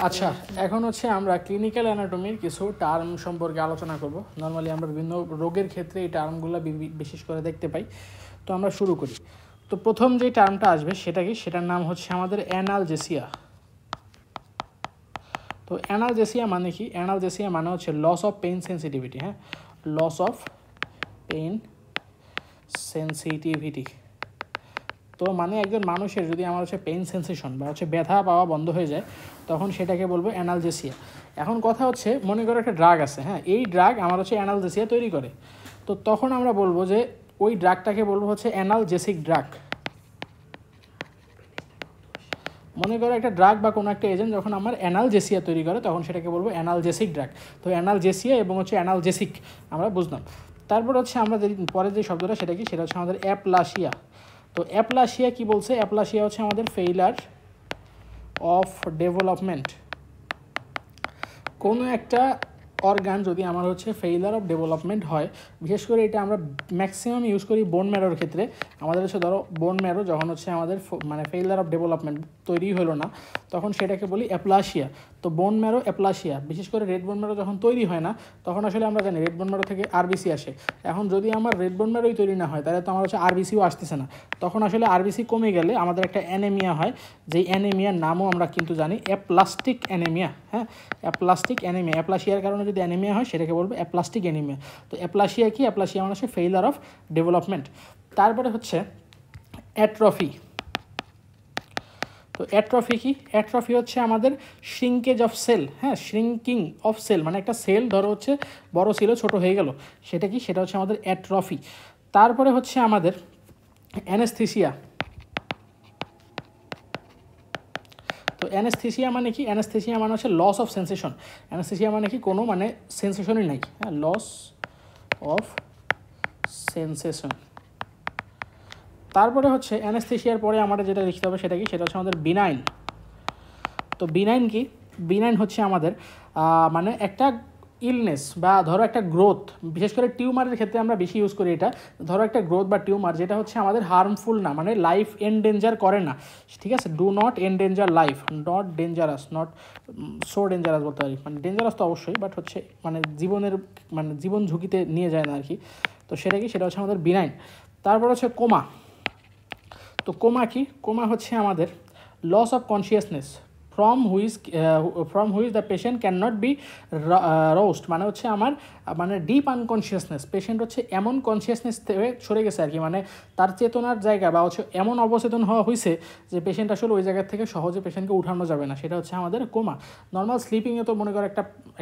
আচ্ছা, এখন হচ্ছে আমরা ক্লিনিক্যাল অ্যানাটমির কিছু টার্ম সম্পর্কে আলোচনা করব। নর্মালি আমরা বিভিন্ন রোগের ক্ষেত্রে এই টার্মগুলো বিশেষ করে দেখতে পাই। তো আমরা শুরু করি। তো প্রথম যে টার্মটা আসবে সেটা কি, সেটার নাম হচ্ছে আমাদের অ্যানালজেসিয়া। তো অ্যানালজেসিয়া মানে কি? অ্যানালজেসিয়া মানে হচ্ছে লস অফ পেইন সেন্সিটিভিটি। হ্যাঁ, লস অফ পেইন সেন্সিটিভিটি। তো মানে একজন মানুষের যদি আমার হচ্ছে পেইন সেন্সেশন বা হচ্ছে ব্যথা পাওয়া বন্ধ হয়ে যায়, তখন সেটাকে বলবো অ্যানালজেসিয়া। এখন কথা হচ্ছে, মনে করো একটা ড্রাগ আছে, হ্যাঁ, এই ড্রাগ আমার হচ্ছে অ্যানালজেসিয়া তৈরি করে। তো তখন আমরা বলবো যে ওই ড্রাগটাকে বলবো হচ্ছে অ্যানালজেসিক ড্রাগ। মনে করো একটা ড্রাগ বা কোনো একটা এজেন্ট যখন আমার অ্যানালজেসিয়া তৈরি করে, তখন সেটাকে বলবো অ্যানালজেসিক ড্রাগ। তো অ্যানালজেসিয়া এবং হচ্ছে অ্যানালজেসিক আমরা বুঝলাম। তারপর হচ্ছে আমরা যে পরের যে শব্দটা সেটা কি, সেটা হচ্ছে আমাদের অ্যাপ্লাসিয়া। তো অ্যাপ্লাসিয়া কি বলছে? অ্যাপ্লাসিয়া হচ্ছে আমাদের ফেইলার অফ ডেভেলপমেন্ট। কোনো একটা অর্গান যদি আমার হচ্ছে ফেইলার অফ ডেভেলপমেন্ট হয়, বিশেষ করে এটা আমরা ম্যাক্সিমাম ইউজ করি বোন ম্যারোর ক্ষেত্রে। আমাদের হচ্ছে ধরো বোন ম্যারো যখন হচ্ছে আমাদের মানে ফেইলার অফ ডেভেলপমেন্ট তৈরি হলো না, তখন সেটাকে বলি অ্যাপ্লাসিয়া। তো বোন ম্যারো অ্যাপ্লাসিয়া, বিশেষ করে রেড বোন ম্যারো যখন তৈরি হয় না, তখন আসলে আমরা জানি রেড বোন ম্যারো থেকে আরবিসি আসে। এখন যদি আমার রেড বোন ম্যারোই তৈরি না হয়, তাহলে তো আমার হচ্ছে আরবিসিও আসতেছে না। তখন আসলে আরবিসি কমে গেলে আমাদের একটা অ্যানেমিয়া হয়, যেই অ্যানেমিয়ার নামও আমরা কিন্তু জানি অ্যাপ্লাস্টিক অ্যানেমিয়া। হ্যাঁ, অ্যাপ্লাস্টিক অ্যানেমিয়া, অ্যাপ্লাসিয়ার কারণে যদি অ্যানেমিয়া হয় সেটাকে বলবো অ্যাপ্লাস্টিক অ্যানেমিয়া। তো অ্যাপ্লাসিয়া কি? অ্যাপ্লাসিয়া মানে হচ্ছে ফেইলার অফ ডেভেলপমেন্ট। তারপরে হচ্ছে অ্যাট্রফি। তো অ্যাট্রফি কি? অ্যাট্রফি হচ্ছে আমাদের শ্রিঙ্কেজ অফ সেল। হ্যাঁ, শ্রিঙ্কিং অফ সেল মানে একটা সেল ধরো হচ্ছে বড় ছিল ছোট হয়ে গেল, সেটা কি? সেটা হচ্ছে আমাদের অ্যাট্রফি। তারপরে হচ্ছে আমাদের অ্যানেস্থেসিয়া। তো অ্যানেস্থেসিয়া মানে কি? অ্যানেস্থেসিয়া মানে হচ্ছে লস অফ সেন্সেশন। অ্যানেস্থেসিয়া মানে কি? কোনো মানে সেন্সেশনই নাই। হ্যাঁ, লস অফ সেন্সেশন। তারপরে হচ্ছে অ্যানেস্থেসিয়ার পরে আমাদের যেটা লিখতে হবে সেটা কি? সেটা হচ্ছে আমাদের বিনাইন। তো বিনাইন কি? বিনাইন হচ্ছে আমাদের মানে একটা ইলনেস বা ধরো একটা গ্রোথ, বিশেষ করে টিউমারের ক্ষেত্রে আমরা বেশি ইউজ করি এটা। ধরো একটা গ্রোথ বা টিউমার যেটা হচ্ছে আমাদের হার্মফুল না, মানে লাইফ এন্ডেঞ্জার করে না, ঠিক আছে? Do not endanger life, not dangerous, not so dangerous বলতে পারি। মানে ডেঞ্জারাস তো অবশ্যই, বাট হচ্ছে মানে জীবনের মানে জীবন ঝুঁকিতে নিয়ে যায় না আর কি। তো সেটা কি? সেটা হচ্ছে আমাদের বিনাইন। তারপর হচ্ছে কোমা। তো কোমা কি? কোমা হচ্ছে আমাদের loss of consciousness from which the patient can not be roused. মানে হচ্ছে আমার মানে ডিপ আনকনসিয়াসনেস, পেশেন্ট হচ্ছে এমন কনসিয়াসনেস থেকে সরে গেছে আর কি, মানে তার চেতনার জায়গা বা হচ্ছে এমন অবচেতন হওয়া হয়েছে যে পেশেন্ট আসলে ওই জায়গা থেকে সহজে পেশেন্টকে উঠানো যাবে না, সেটা হচ্ছে আমাদের কোমা। নর্মাল স্লিপিংয়ে তো মনে করো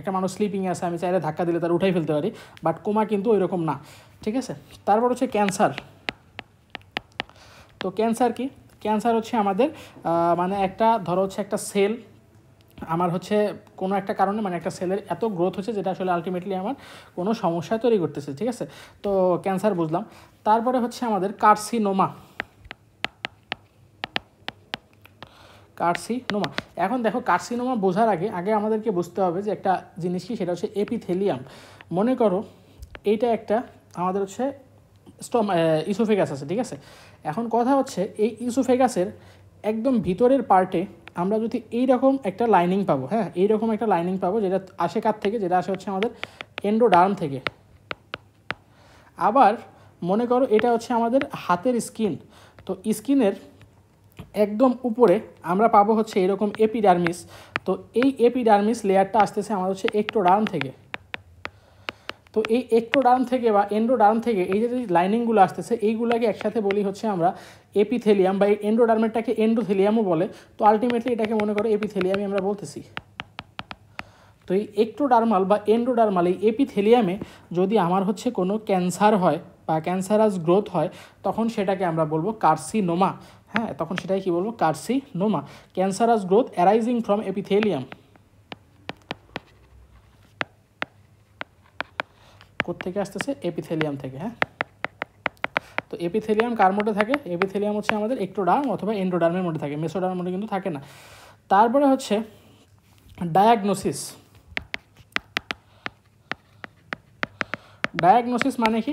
একটা মানুষ স্লিপিংয়ে আছে, আমি চাইলে ধাক্কা দিলে তার উঠাই ফেলতে পারি, বাট কোমা কিন্তু ওই রকম না, ঠিক আছে? তারপর হচ্ছে ক্যান্সার। তো ক্যান্সার কি? ক্যান্সার হচ্ছে আমাদের মানে একটা ধরো হচ্ছে একটা সেল আমার হচ্ছে কোনো একটা কারণে মানে একটা সেলের এত গ্রোথ হচ্ছে যেটা আসলে আলটিমেটলি আমার কোনো সমস্যা তৈরি করতেছে, ঠিক আছে? তো ক্যান্সার বুঝলাম। তারপরে হচ্ছে আমাদের কার্সিনোমা। কার্সিনোমা। এখন দেখো, কার্সিনোমা বোঝার আগে আগে আমাদেরকে বুঝতে হবে যে একটা জিনিস কি, সেটা হচ্ছে এপিথেলিয়াম। মনে করো এইটা একটা আমাদের হচ্ছে ইসোফেগাস আছে, ঠিক আছে? এখন কথা হচ্ছে এই ইসোফেগাসের একদম ভিতরের পার্টে আমরা যদি এইরকম একটা লাইনিং পাবো, হ্যাঁ, এইরকম একটা লাইনিং পাবো, যেটা আসে কার থেকে? যেটা আসে হচ্ছে আমাদের এন্ডোডার্ম থেকে। আবার মনে করো এটা হচ্ছে আমাদের হাতের স্কিন। তো স্কিনের একদম উপরে আমরা পাবো হচ্ছে এরকম এপিডার্মিস। তো এই এপিডার্মিস লেয়ারটা আসতেছে আমাদের হচ্ছে এক্টোডার্ম থেকে। তো এই এক্টোডার্ম থেকে বা এন্ডোডার্ম থেকে এই যে লাইনিংগুলো আসতেছে, এইগুলোকে একসাথে বলি হচ্ছে আমরা এপিথেলিয়াম, বা এই এন্ডোডার্মেরটাকে এন্ডোথেলিয়ামও বলে। তো আলটিমেটলি এটাকে মনে করো এপিথেলিয়ামই আমরা বলতেছি। তো এই এক্টোডার্মাল বা এন্ডোডার্মাল এই এপিথেলিয়ামে যদি আমার হচ্ছে কোনো ক্যান্সার হয় বা ক্যান্সারাস গ্রোথ হয়, তখন সেটাকে আমরা বলবো কার্সিনোমা। হ্যাঁ, তখন সেটাই কি বলবো? Carcinoma. Cancerous growth arising from epithelium. কোত্থেকে আসতেছে? এপিথেলিয়াম থেকে। হ্যাঁ, তো এপিথেলিয়াম কার মধ্যে থাকে? এপিথেলিয়াম হচ্ছে আমাদের এক্টোডার্ম অথবা এন্ডোডার্মের মধ্যে থাকে, মেসোডার্মের মধ্যে কিন্তু থাকে না। তারপরে হচ্ছে ডায়াগনোসিস। ডায়াগনোসিস মানে কি?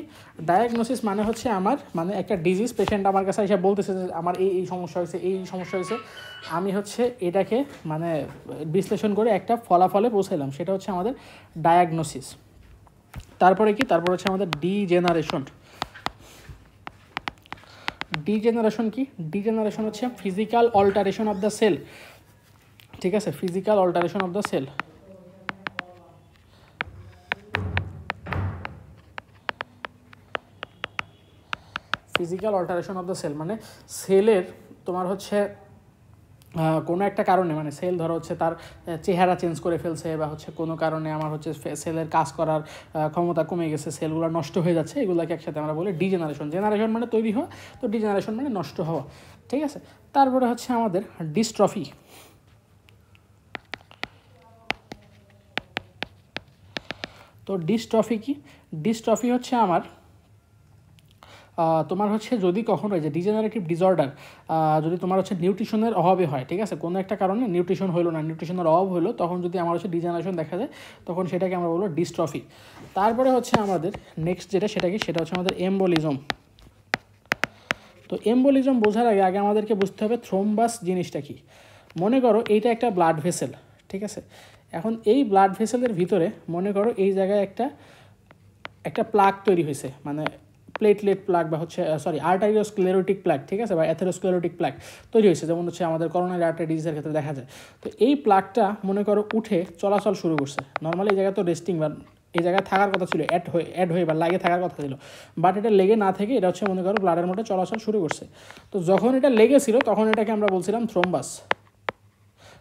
ডায়াগনোসিস মানে হচ্ছে আমার মানে একটা ডিজিজ পেশেন্ট আমার কাছে এসে বলতেছে যে আমার এই সমস্যা হয়েছে, এই সমস্যা হয়েছে, আমি হচ্ছে এটাকে মানে বিশ্লেষণ করে একটা ফলাফলে পৌঁছাইলাম, সেটা হচ্ছে আমাদের ডায়াগনোসিস। তারপরে কি? তারপর হচ্ছে আমাদের ডিজেনারেশন। ডিজেনারেশন কি? ডিজেনারেশন হচ্ছে physical alteration of the cell, ঠিক আছে, physical alteration of the cell. Physical alteration of the cell মানে সেলের তোমার হচ্ছে কোনো একটা কারণে মানে সেল ধরো হচ্ছে তার চেহারা চেঞ্জ করে ফেলছে, বা হচ্ছে কোনো কারণে আমার হচ্ছে সেলের কাজ করার ক্ষমতা কমে গেছে, সেলগুলো নষ্ট হয়ে যাচ্ছে, এগুলোকে একসাথে আমরা বলি ডিজেনারেশন। জেনারেশন মানে তৈরি হওয়া, তো ডিজেনারেশন মানে নষ্ট হওয়া, ঠিক আছে। তারপরে হচ্ছে আমাদের ডিস্ট্রফি। তো ডিস্ট্রফি কি? ডিস্ট্রফি হচ্ছে আমার তোমার হচ্ছে যদি কখনো যে ডিজেনারেটিভ ডিসঅর্ডার যদি তোমার হচ্ছে নিউট্রিশনের অভাবে হয়, ঠিক আছে, কোনো একটা কারণে নিউট্রিশন হলো না, নিউট্রিশনের অভাব হলো, তখন যদি আমার হচ্ছে ডিজেনারেশন দেখা যায়, তখন সেটাকে আমরা বলবো ডিস্ট্রফি। তারপরে হচ্ছে আমাদের নেক্সট যেটা, সেটা কি? সেটা হচ্ছে আমাদের এম্বোলিজম। তো এম্বোলিজম বোঝার আগে আগে আমাদেরকে বুঝতে হবে থ্রোম্বাস জিনিসটা কি। মনে করো এইটা একটা ব্লাড ভেসেল, ঠিক আছে। এখন এই ব্লাড ভেসেলের ভিতরে মনে করো এই জায়গায় একটা প্লাগ তৈরি হয়েছে, মানে প্লেটলেট প্লাগ বা হচ্ছে আর্টারিওস্ক্লেরোটিক প্লাগ, ঠিক আছে, বা অ্যাথেরোস্ক্লেরোটিক প্লাগ তৈরি হয়েছে, যেমন হচ্ছে আমাদের করোনারি আর্টারি ডিজিজের ক্ষেত্রে দেখা যায়। তো এই প্লাগটা মনে করো উঠে চলাচল শুরু করছে। নর্মালি এই জায়গায় তো রেস্টিং বা এই জায়গায় থাকার কথা ছিল, অ্যাড হয়ে বা লাগে থাকার কথা ছিল, বাট এটা লেগে না থেকে এটা হচ্ছে মনে করো ব্লাডের মধ্যে চলাচল শুরু করছে। তো যখন এটা লেগেছিল তখন এটাকে আমরা বলছিলাম থ্রোম্বাস।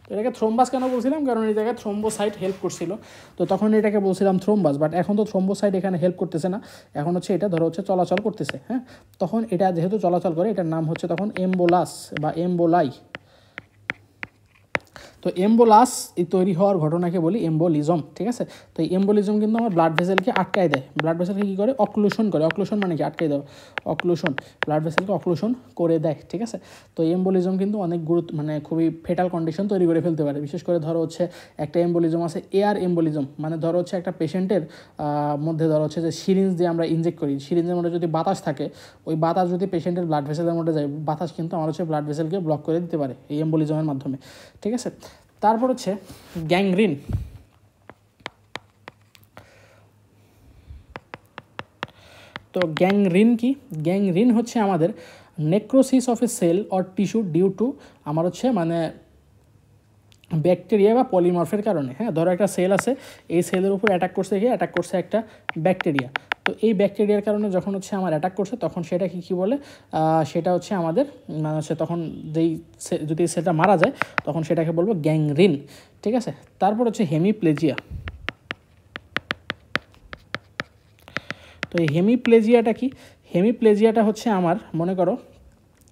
তো এটাকে থ্রোম্বাস কেন বলছিলাম? কারণ এই জায়গায় থ্রোম্বোসাইট হেল্প করছিল, তো তখন এটাকে বলছিলাম থ্রোম্বাস। বাট এখন তো থ্রোম্বোসাইট এখানে হেল্প করতেছে না, এখন হচ্ছে এটা ধরো হচ্ছে চলাচল করতেছে, হ্যাঁ। তখন এটা যেহেতু চলাচল করে, এটার নাম হচ্ছে তখন এম্বোলাস বা এম্বোলাই। তো এম্বোলাস এই তৈরি হওয়ার ঘটনাকে বলি এম্বোলিজম, ঠিক আছে। তো এই এম্বোলিজম কিন্তু আমার ব্লাড ভেসেলকে আটকায় দেয়, ব্লাড ভেসেলকে কী করে? অক্লুশন করে। অক্লুশন মানে কি? আটকাই দেওয়া, অক্লুশন, ব্লাড ভেসেলকে অক্লুশন করে দেয়, ঠিক আছে। তো এম্বোলিজম কিন্তু অনেক মানে খুবই ফেটাল কন্ডিশন তৈরি করে ফেলতে পারে। বিশেষ করে ধরো হচ্ছে একটা এম্বোলিজম আছে এয়ার এম্বোলিজম, মানে ধরো হচ্ছে একটা পেশেন্টের মধ্যে ধরো হচ্ছে যে সিরিঞ্জ দিয়ে আমরা ইনজেক্ট করি, সিরিঞ্জের মধ্যে যদি বাতাস থাকে, ওই বাতাস যদি পেশেন্টের ব্লাড ভেসেলের মধ্যে যায়, বাতাস কিন্তু আমার হচ্ছে ব্লাড ভেসেলকে ব্লক করে দিতে পারে এই এম্বোলিজমের মাধ্যমে, ঠিক আছে। তারপর হচ্ছে গ্যাংগ্রিন। তো গ্যাংগ্রিন কি? গ্যাংগ্রিন হচ্ছে আমাদের necrosis of a cell or tissue due to আমার হচ্ছে মানে ব্যাকটেরিয়া বা পলিমরফের কারণে, হ্যাঁ। ধরো একটা সেল আছে, এই সেলের উপর অ্যাটাক করছে একটা ব্যাকটেরিয়া। তো এই ব্যাকটেরিয়ার কারণে যখন হচ্ছে আমার অ্যাটাক করছে, তখন সেটা কী বলে? সেটা হচ্ছে আমাদের মানে হচ্ছে তখন যদি সেলটা মারা যায়, তখন সেটাকে বলবো গ্যাংগ্রিন, ঠিক আছে। তারপর হচ্ছে হেমিপ্লেজিয়া। তো এই হেমিপ্লেজিয়াটা কি? হেমিপ্লেজিয়াটা হচ্ছে আমার মনে করো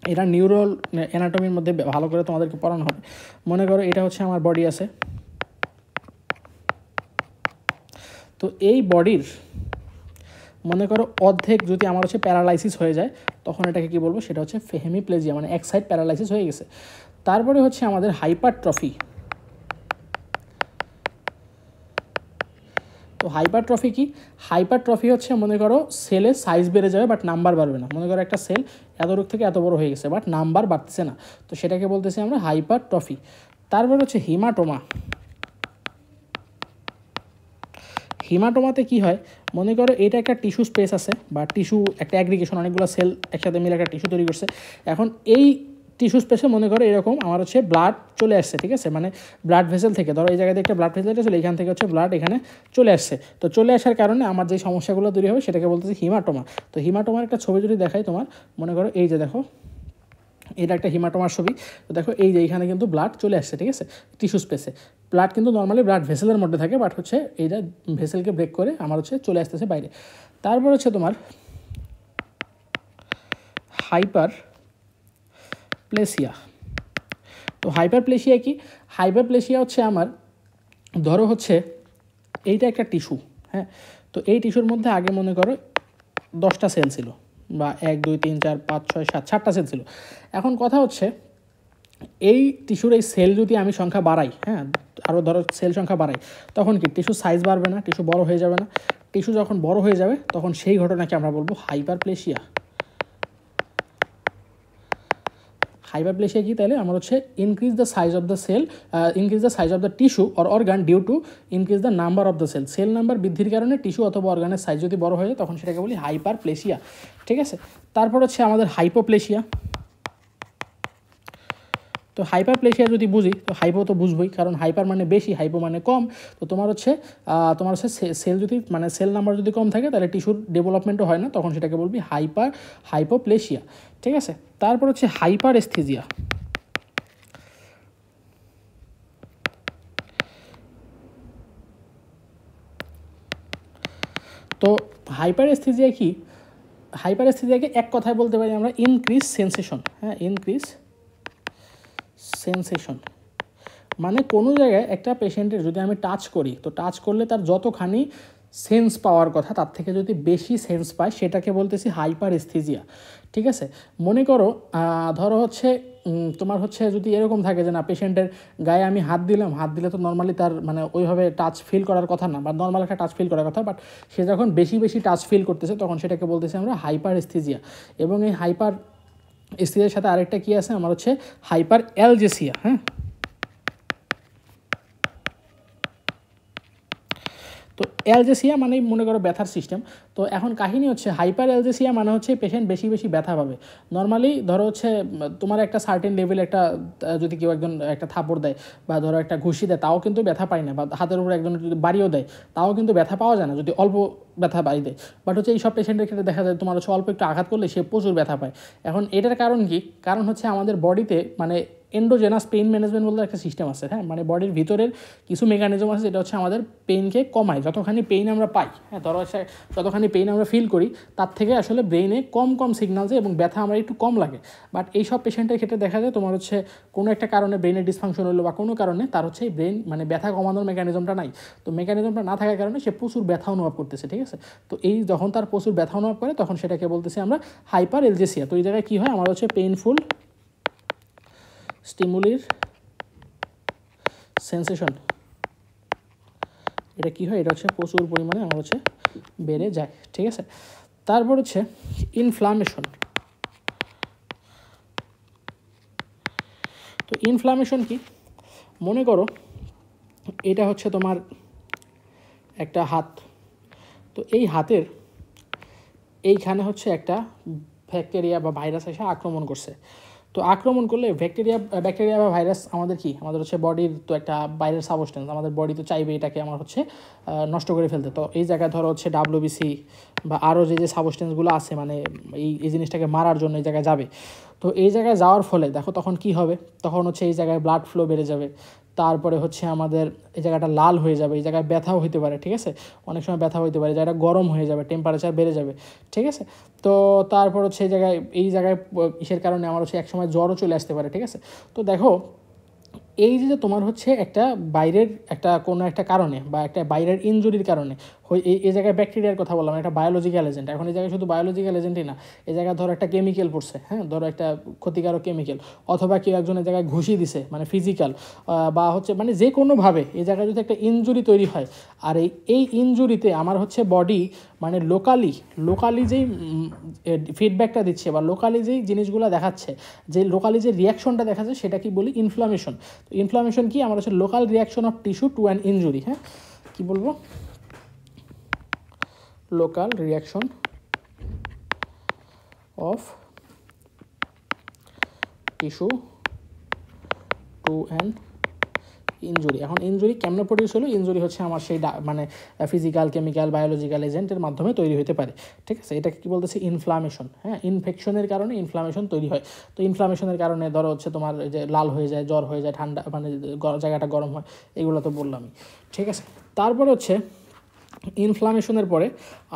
এটা নিউরাল অ্যানাটমির মধ্যে ভালো করে তোমাদেরকে পড়ানো হবে। মনে করো এটা হচ্ছে আমার বডি আছে, তো এই বডির মনে করো অর্ধেক যদি আমার হচ্ছে প্যারালাইসিস হয়ে যায়, তখন এটাকে কী বলবো? সেটা হচ্ছে হেমিপ্লেজিয়া, মানে এক সাইড প্যারালাইসিস হয়ে গেছে। তারপরে হচ্ছে আমাদের হাইপারট্রফি। তো হাইপারট্রফি কি? হাইপারট্রফি হচ্ছে মনে করো সেলের সাইজ বেড়ে যাবে বাট নাম্বার বাড়বে না। মনে করো একটা সেল এত রোগ থেকে এত বড় হয়ে গেছে বাট নাম্বার বাড়তেছে না, তো সেটাকে বলতেছি আমরা হাইপারট্রফি। তারপর হচ্ছে হিমাটোমা। হিমাটোমাতে কি হয়? মনে করো এটা একটা টিস্যু স্পেস আছে বা টিস্যু একটা অ্যাগ্রিগেশন, অনেকগুলো সেল একসাথে মিলে একটা টিস্যু তৈরি করছে। এখন এই টিস্যু স্পেসে মনে করো এরকম আমার হচ্ছে ব্লাড চলে আসছে, ঠিক আছে, মানে ব্লাড ভেসেল থেকে ধরো এই জায়গাতে একটা ব্লাড ভেসেলটা চলে, এখান থেকে হচ্ছে ব্লাড এখানে চলে আসছে। তো চলে আসার কারণে আমার যে সমস্যাগুলো তৈরি হবে সেটাকে বলতেছি হিমাটোমা। তো হিমাটোমার একটা ছবি যদি দেখাই তোমার, মনে করো এই যে দেখো এটা একটা হিমাটোমার ছবি। তো দেখো এই যে এইখানে কিন্তু ব্লাড চলে আসছে, ঠিক আছে, টিস্যু স্পেসে। ব্লাড কিন্তু নর্মালি ব্লাড ভেসেলের মধ্যে থাকে, বাট হচ্ছে এইটা ভেসেলকে ব্রেক করে আমার হচ্ছে চলে আসতেছে বাইরে। তারপর হচ্ছে তোমার হাইপারপ্লেসিয়া। তো হাইপারপ্লেসিয়া কি? হাইপারপ্লেসিয়া হচ্ছে আমার ধরো হচ্ছে এইটা একটা টিস্যু, হ্যাঁ। তো এই টিস্যুর মধ্যে আগে মনে করো 10টা সেল ছিল, বা 1 2 3 4 5 6 7 7টা সেল ছিল। এখন কথা হচ্ছে এই টিস্যুর এই সেল যদি আমি সংখ্যা বাড়াই, হ্যাঁ, আরও ধরো সেল সংখ্যা বাড়াই, তখন কি টিস্যুর সাইজ বাড়বে না, টিস্যু বড় হয়ে যাবে না? টিস্যু যখন বড় হয়ে যাবে তখন সেই ঘটনাকে আমরা বলবো হাইপারপ্লেসিয়া। হাইপারপ্লেসিয়া কি তাহলে আমার হচ্ছে increase the size of the cell, increase the size of the tissue or organ due to increase the number of the cell. Cell number বৃদ্ধির কারণে টিস্যু অথবা অর্গানের সাইজ যদি বড় হয়ে যায় তখন সেটাকে বলি হাইপারপ্লেসিয়া। ঠিক আছে, তারপর হচ্ছে আমাদের হাইপোপ্লেসিয়া। তো হাইপারপ্লেসিয়া যদি বুঝি তো হাইপো তো বুঝবই, কারণ হাইপার মানে বেশি, হাইপো মানে কম। তো তোমার হচ্ছে সেল যদি মানে সেল নাম্বার যদি কম থাকে তাহলে টিস্যুর ডেভেলপমেন্টও হয় না, তখন সেটাকে বলবি হাইপোপ্লেসিয়া। ঠিক আছে, তারপর হচ্ছে হাইপারএস্থেসিয়া। তো হাইপারএস্থেসিয়া কি? হাইপারএস্থেসিয়াকে এক কথায় বলতে পারি আমরা ইনক্রিজ সেন্সেশন। হ্যাঁ, ইনক্রিজ সেন্সেশন মানে কোনো জায়গায় একটা পেশেন্টের যদি আমি টাচ করি, তো টাচ করলে তার যতখানি সেন্স পাওয়ার কথা তার থেকে যদি বেশি সেন্স পায় সেটাকে বলতেছি হাইপারএস্থেসিয়া। ঠিক আছে, মনে করো ধরো হচ্ছে তোমার হচ্ছে যদি এরকম থাকে যে না পেশেন্টের গায়ে আমি হাত দিলাম, হাত দিলে তো নর্মালি তার মানে ওইভাবে টাচ ফিল করার কথা না, বা নর্মাল একটা টাচ ফিল করার কথা, বাট সে যখন বেশি বেশি টাচ ফিল করতেছে তখন সেটাকে বলতেছি আমরা হাইপারএস্থেসিয়া। এবং এই হাইপারএস্থেসিয়ার সাথে আরেকটা কী আছে আমার হচ্ছে হাইপারঅ্যালজেসিয়া। হ্যাঁ, তো অ্যালজেসিয়া মানে মনে করো ব্যথার সিস্টেম। তো এখন কাহিনী হচ্ছে হাইপারঅ্যালজেসিয়া মানে হচ্ছে পেশেন্ট বেশি বেশি ব্যথা পাবে। নর্মালি ধরো হচ্ছে তোমার একটা সার্টেন লেভেল একটা যদি কেউ একজন একটা থাপড় দেয় বা ধরো একটা ঘুষি দেয় তাও কিন্তু ব্যথা পায় না, বা হাতের উপর একজন যদি বাড়িও দেয় তাও কিন্তু ব্যথা পাওয়া যায় না যদি অল্প ব্যথা বাড়ি দেয়। বাট হচ্ছে এই সব পেশেন্টের ক্ষেত্রে দেখা যায় তোমার হচ্ছে অল্প একটু আঘাত করলে সে প্রচুর ব্যথা পায়। এখন এটার কারণ কি? কারণ হচ্ছে আমাদের বডিতে মানে এন্ডোজেনাস পেইন ম্যানেজমেন্ট বলতে একটা সিস্টেম আছে। হ্যাঁ, মানে বডির ভিতরের কিছু মেকানিজম আছে যেটা হচ্ছে আমাদের পেইনকে কমায়। যতখানি পেইন আমরা পাই, হ্যাঁ ধরো হচ্ছে যতখানি পেইন আমরা ফিল করি তার থেকে আসলে ব্রেইনে কম কম সিগনাল যায় এবং ব্যথা আমরা একটু কম লাগে। বাট এই সব পেশেন্টের ক্ষেত্রে দেখা যায় তোমার হচ্ছে কোনো একটা কারণে ব্রেনের ডিসফাংশন হলো বা কোনো কারণে তার হচ্ছে এই ব্রেন মানে ব্যথা কমানোর মেকানিজমটা নাই। তো মেকানিজমটা না থাকার কারণে সে প্রচুর ব্যথা অনুভব করতেছে। ঠিক আছে, তো এই যখন তার প্রচুর ব্যথা অনুভব করে তখন সেটাকে বলতেছি আমরা হাইপারএলজেসিয়া। তো এই জায়গায় কী হয়, আমার হচ্ছে পেইনফুল স্টিমুলির সেন্সেশন, এটা কী হয়, এটা হচ্ছে প্রচুর পরিমাণে আমার হচ্ছে বেড়ে যায়। ঠিক আছে, তারপর হচ্ছে ইনফ্লামেশন। তো ইনফ্লামেশন কি? মনে করো এটা হচ্ছে তোমার একটা হাত, তো এই হাতের এইখানে হচ্ছে একটা ব্যাকটেরিয়া বা ভাইরাস এসে আক্রমণ করছে। তো আক্রমণ করলে ব্যাকটেরিয়া বা ভাইরাস আমাদের কি, আমাদের হচ্ছে বডির তো একটা বাইরের সাবস্টেন্স, আমাদের বডি তো চাইবে এটাকে আমার হচ্ছে নষ্ট করে ফেলতে। তো এই জায়গায় ধরো হচ্ছে WBC বা আরও যে সাবস্টেন্সগুলো আছে মানে এই জিনিসটাকে মারার জন্য এই জায়গায় যাবে। তো এই জায়গায় যাওয়ার ফলে দেখো তখন কি হবে, তখন হচ্ছে এই জায়গায় ব্লাড ফ্লো বেড়ে যাবে, তারপরে হচ্ছে আমাদের এই জায়গাটা লাল হয়ে যাবে, এই জায়গায় ব্যথাও হতে পারে। ঠিক আছে, অনেক সময় ব্যথা হতে পারে, জায়গাটা গরম হয়ে যাবে, টেম্পারেচার বেড়ে যাবে। ঠিক আছে, তো তারপর হচ্ছে এই জায়গায় ইসের কারণে আমার হচ্ছে একসময় জ্বরও চলে আসতে পারে। ঠিক আছে, তো দেখো এই যে তোমার হচ্ছে একটা বাইরের একটা কোনো একটা কারণে বা একটা বাইরের ইনজুরির কারণে এই জায়গায় ব্যাকটেরিয়ার কথা বললাম, একটা বায়োলজিক্যাল এজেন্ট। এখন এই জায়গায় শুধু বায়োলজিক্যাল এজেন্টই না, এই জায়গায় ধরো একটা কেমিক্যাল পড়ছে, হ্যাঁ ধরো একটা ক্ষতিকারক কেমিক্যাল, অথবা কেউ একজনের জায়গায় ঘুষি দিছে মানে ফিজিক্যাল, বা হচ্ছে মানে যে কোনোভাবে এই জায়গায় যদি একটা ইনজুরি তৈরি হয়, আর এই ইনজুরিতে আমার হচ্ছে বডি মানে লোকালি যেই ফিডব্যাকটা দিচ্ছে বা লোকালি যেই জিনিসগুলো দেখাচ্ছে, যে লোকালি যে রিয়াকশনটা দেখাচ্ছে সেটা কি বলি ইনফ্লামেশন। তো ইনফ্লামেশন কি, আমার হচ্ছে local reaction of tissue to an injury. হ্যাঁ, কী বলবো, local reaction of tissue to an injury. এখন ইনজুরি কেমন প্রডিউস হলো? ইনজুরি হচ্ছে আমার সেই মানে ফিজিক্যাল, কেমিক্যাল, বায়োলজিক্যাল এজেন্টের মাধ্যমে তৈরি হতে পারে। ঠিক আছে, এটাকে কী বলতেছি ইনফ্লামেশন। হ্যাঁ, ইনফেকশনের কারণে ইনফ্লামেশন তৈরি হয়। তো ইনফ্লামেশনের কারণে ধরো হচ্ছে তোমার যে লাল হয়ে যায়, জ্বর হয়ে যায়, ঠান্ডা মানে জায়গাটা গরম হয়, এগুলো তো বললামই। ঠিক আছে, তারপরে হচ্ছে ইনফ্লামেশনের পরে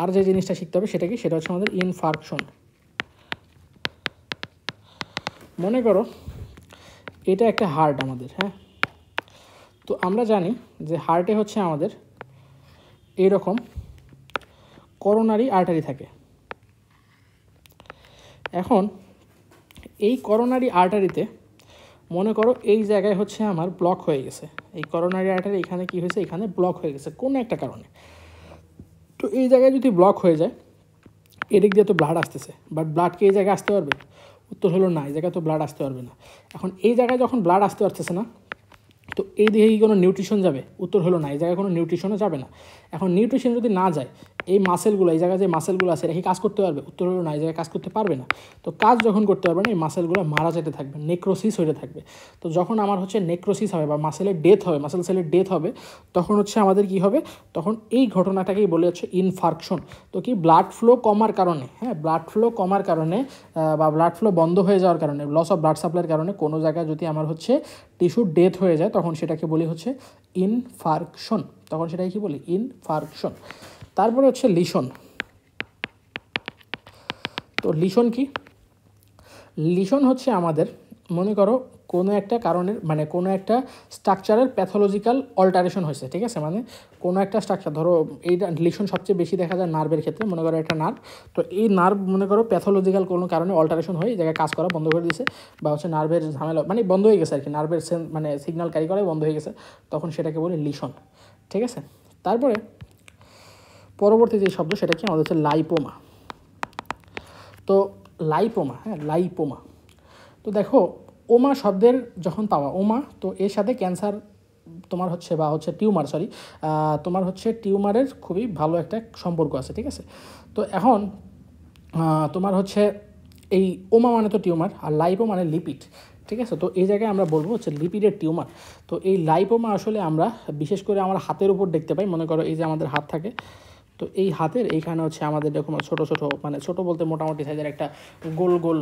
আর যে জিনিসটা শিখতে হবে সেটা কি, সেটা হচ্ছে আমাদের ইনফার্কশন। মনে করো এটা একটা হার্ট আমাদের, হ্যাঁ, তো আমরা জানি যে হার্টে হচ্ছে আমাদের এইরকম করোনারি আর্টারি থাকে। এখন এই করোনারি আর্টারিতে মনে করো এই জায়গায় হচ্ছে আমার ব্লক হয়ে গেছে, এই করোনারি আর্টারি এখানে কি হয়েছে, এখানে ব্লক হয়ে গেছে কোনো একটা কারণে। তো এই জায়গায় যদি ব্লক হয়ে যায়, এদিক দিয়ে তো ব্লাড আসতেছে, বাট ব্লাড কি এই জায়গায় আসতে পারবে? উত্তর হলো না, এই জায়গায় তো ব্লাড আসতে পারবে না। এখন এই জায়গায় যখন ব্লাড আসতে পারতেছে না, তো এই দিকে কি কোনো নিউট্রিশন যাবে? উত্তর হলো না, এই জায়গায় কোনো নিউট্রিশনও যাবে না। এখন নিউট্রিশন যদি না যায়, এই মাসেলগুলো, এই জায়গায় যে মাসেলগুলো আছে এটা কি কাজ করতে পারবে? উত্তর হলো না, এই জায়গায় কাজ করতে পারবে না। তো কাজ যখন করতে পারবে না, এই মাসেলগুলো মারা যেতে থাকবে, নেক্রোসিস হয়ে থাকবে। তো যখন আমার হচ্ছে নেক্রোসিস হবে বা মাসেলের ডেথ হবে, মাসেল সেলের ডেথ হবে, তখন হচ্ছে আমাদের কি হবে? তখন এই ঘটনাটাকেই বলে হচ্ছে ইনফার্কশন। তো কি ব্লাড ফ্লো কমার কারণে, হ্যাঁ, ব্লাড ফ্লো কমার কারণে বা ব্লাড ফ্লো বন্ধ হয়ে যাওয়ার কারণে, লস অফ ব্লাড সাপ্লাইয়ের কারণে কোনো জায়গায় যদি আমার হচ্ছে টিস্যুর ডেথ হয়ে যায়, তখন সেটাকে বলি হচ্ছে ইনফার্কশন। তখন সেটাকে কি বলি? ইনফার্কশন। তারপরে হচ্ছে লিশন। তো লিশন কি? লিশন হচ্ছে আমাদের, মনে করো কোনো একটা কারণের মানে কোনো একটা স্ট্রাকচারের প্যাথোলজিক্যাল অল্টারেশন হয়েছে, ঠিক আছে? মানে কোনো একটা স্ট্রাকচার, ধরো এইটা লিশন সবচেয়ে বেশি দেখা যায় নার্ভের ক্ষেত্রে। মনে করো একটা নার্ভ, তো এই নার্ভ মনে করো প্যাথোলজিক্যাল কোনো কারণে অল্টারেশন হয়ে এই জায়গায় কাজ করা বন্ধ করে দিয়েছে, বা হচ্ছে নার্ভের ঝামেলা মানে বন্ধ হয়ে গেছে আর কি, নার্ভের মানে সিগন্যাল ক্যারি করাই বন্ধ হয়ে গেছে, তখন সেটাকে বলে লিশন, ঠিক আছে? তারপরে পরবর্তী যে শব্দ সেটা কি আমাদের হচ্ছে লাইপোমা। তো লাইপোমা, হ্যাঁ, লাইপোমা। তো দেখো, ওমা শব্দের যখন পাওয়া, ওমা, তো এর সাথে ক্যান্সার তোমার হচ্ছে বা হচ্ছে টিউমার, সরি, তোমার হচ্ছে টিউমারের খুবই ভালো একটা সম্পর্ক আছে, ঠিক আছে? তো এখন তোমার হচ্ছে এই ওমা মানে তো টিউমার, আর লাইপো মানে লিপিড, ঠিক আছে? তো এই জায়গায় আমরা বলবো হচ্ছে লিপিডের টিউমার। তো এই লাইপোমা আসলে আমরা বিশেষ করে আমার হাতের উপর দেখতে পাই। মনে করো এই যে আমাদের হাত থাকে, তো এই হাতের এইখানে হচ্ছে আমাদের এরকম ছোটো ছোটো, মানে ছোটো বলতে মোটামুটি সাইজের একটা গোল গোল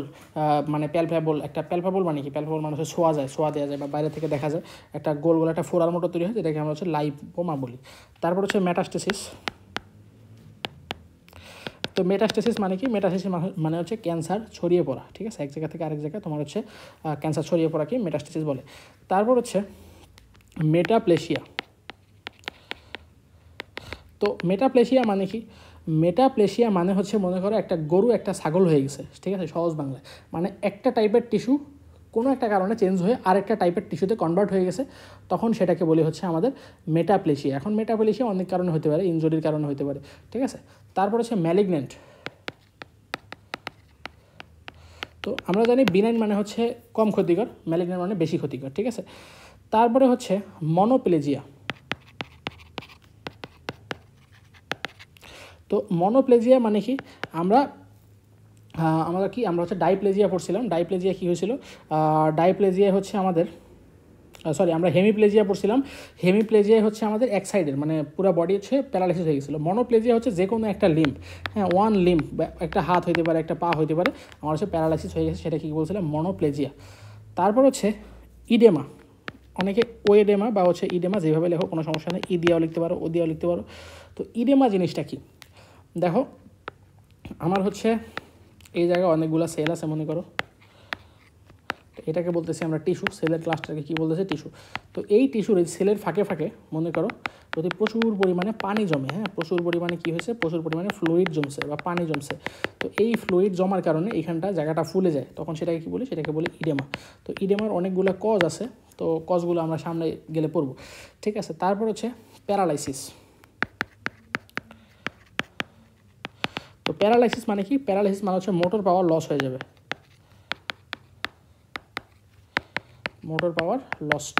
মানে প্যালপেবল, একটা প্যালপেবল মানে কি, প্যালপেবল মানুষের ছোঁয়া যায়, ছোঁয়া দেওয়া যায় বা বাইরে থেকে দেখা যায়, একটা গোল গোল একটা ফোড়ার মতো তৈরি হয়, যেটাকে আমরা হচ্ছে লাইপোমা বলি। তারপর হচ্ছে মেটাস্টেসিস। তো মেটাস্টেসিস মানে কি? মেটাস্টেসিস মানে হচ্ছে ক্যান্সার ছড়িয়ে পড়া, ঠিক আছে? এক জায়গা থেকে আরেক জায়গায় তোমার হচ্ছে ক্যান্সার ছড়িয়ে পড়াকে মেটাস্টেসিস বলে। তারপর হচ্ছে মেটাপ্লেশিয়া। তো মেটাপ্লেশিয়া মানে কি? মেটাপ্লেশিয়া মানে হচ্ছে, মনে করো একটা গরু একটা ছাগল হয়ে গেছে, ঠিক আছে? সহজ বাংলায় মানে একটা টাইপের টিস্যু কোনো একটা কারণে চেঞ্জ হয়ে আরেকটা টাইপের টিস্যুতে কনভার্ট হয়ে গেছে, তখন সেটাকে বলি হচ্ছে আমাদের মেটাপ্লেশিয়া। এখন মেটাপ্লেশিয়া অনেক কারণে হতে পারে, ইনজুরির কারণে হতে পারে, ঠিক আছে? তারপর হচ্ছে ম্যালিগনেন্ট। তো আমরা জানি বিনাইন মানে হচ্ছে কম ক্ষতিকর, ম্যালিগনেন্ট মানে বেশি ক্ষতিকর, ঠিক আছে? তারপরে হচ্ছে মনোপ্লেজিয়া। তো মনোপ্লেজিয়া মানে কি? আমরা আমরা হচ্ছে ডাইপ্লেজিয়া পড়ছিলাম। ডাইপ্লেজিয়া কী হয়েছিল? ডাইপ্লেজিয়া হচ্ছে আমাদের, সরি, আমরা হেমিপ্লেজিয়া পড়ছিলাম। হেমিপ্লেজিয়া হচ্ছে আমাদের এক সাইডের, মানে পুরো বডি হচ্ছে প্যারালাইসিস হয়ে গেছিলো। মনোপ্লেজিয়া হচ্ছে যে কোনো একটা লিম্ব, হ্যাঁ, ওয়ান লিম্ব, একটা হাত হইতে পারে, একটা পা হইতে পারে, আমার হচ্ছে প্যারালাইসিস হয়ে গেছে, সেটা কী বলছিলাম? মনোপ্লেজিয়া। তারপর হচ্ছে ইডেমা। অনেকে ওয়েডেমা বা হচ্ছে ইডেমা, যেভাবে লেখো কোনো সমস্যা নেই, ই দিয়েও লিখতে পারো, ও দিয়েও লিখতে পারো। তো ইডেমা জিনিসটা কি? দেখো, আমার হচ্ছে এই জায়গায় অনেকগুলো সেল আছে, মনে করো এটাকে বলতেছি আমরা টিস্যু, সেলের ক্লাস্টারকে কী বলতেছে? টিস্যু। তো এই টিস্যুর এই সেলের ফাঁকে ফাঁকে মনে করো যদি প্রচুর পরিমাণে পানি জমে, হ্যাঁ, প্রচুর পরিমাণে কী হয়েছে? প্রচুর পরিমাণে ফ্লুইড জমছে বা পানি জমছে। তো এই ফ্লুইড জমার কারণে এইখানটা জায়গাটা ফুলে যায়, তখন সেটাকে কী বলি? সেটাকে বলি ইডেমা। তো ইডেমার অনেকগুলো কজ আছে, তো কজগুলো আমরা সামনে গেলে পড়বো, ঠিক আছে? তারপর হচ্ছে প্যারালাইসিস। তো প্যারালাইসিস মানে কি? প্যারালাইসিস মানে হচ্ছে মোটর পাওয়ার লস হয়ে যাবে, মোটর পাওয়ার লস্ট।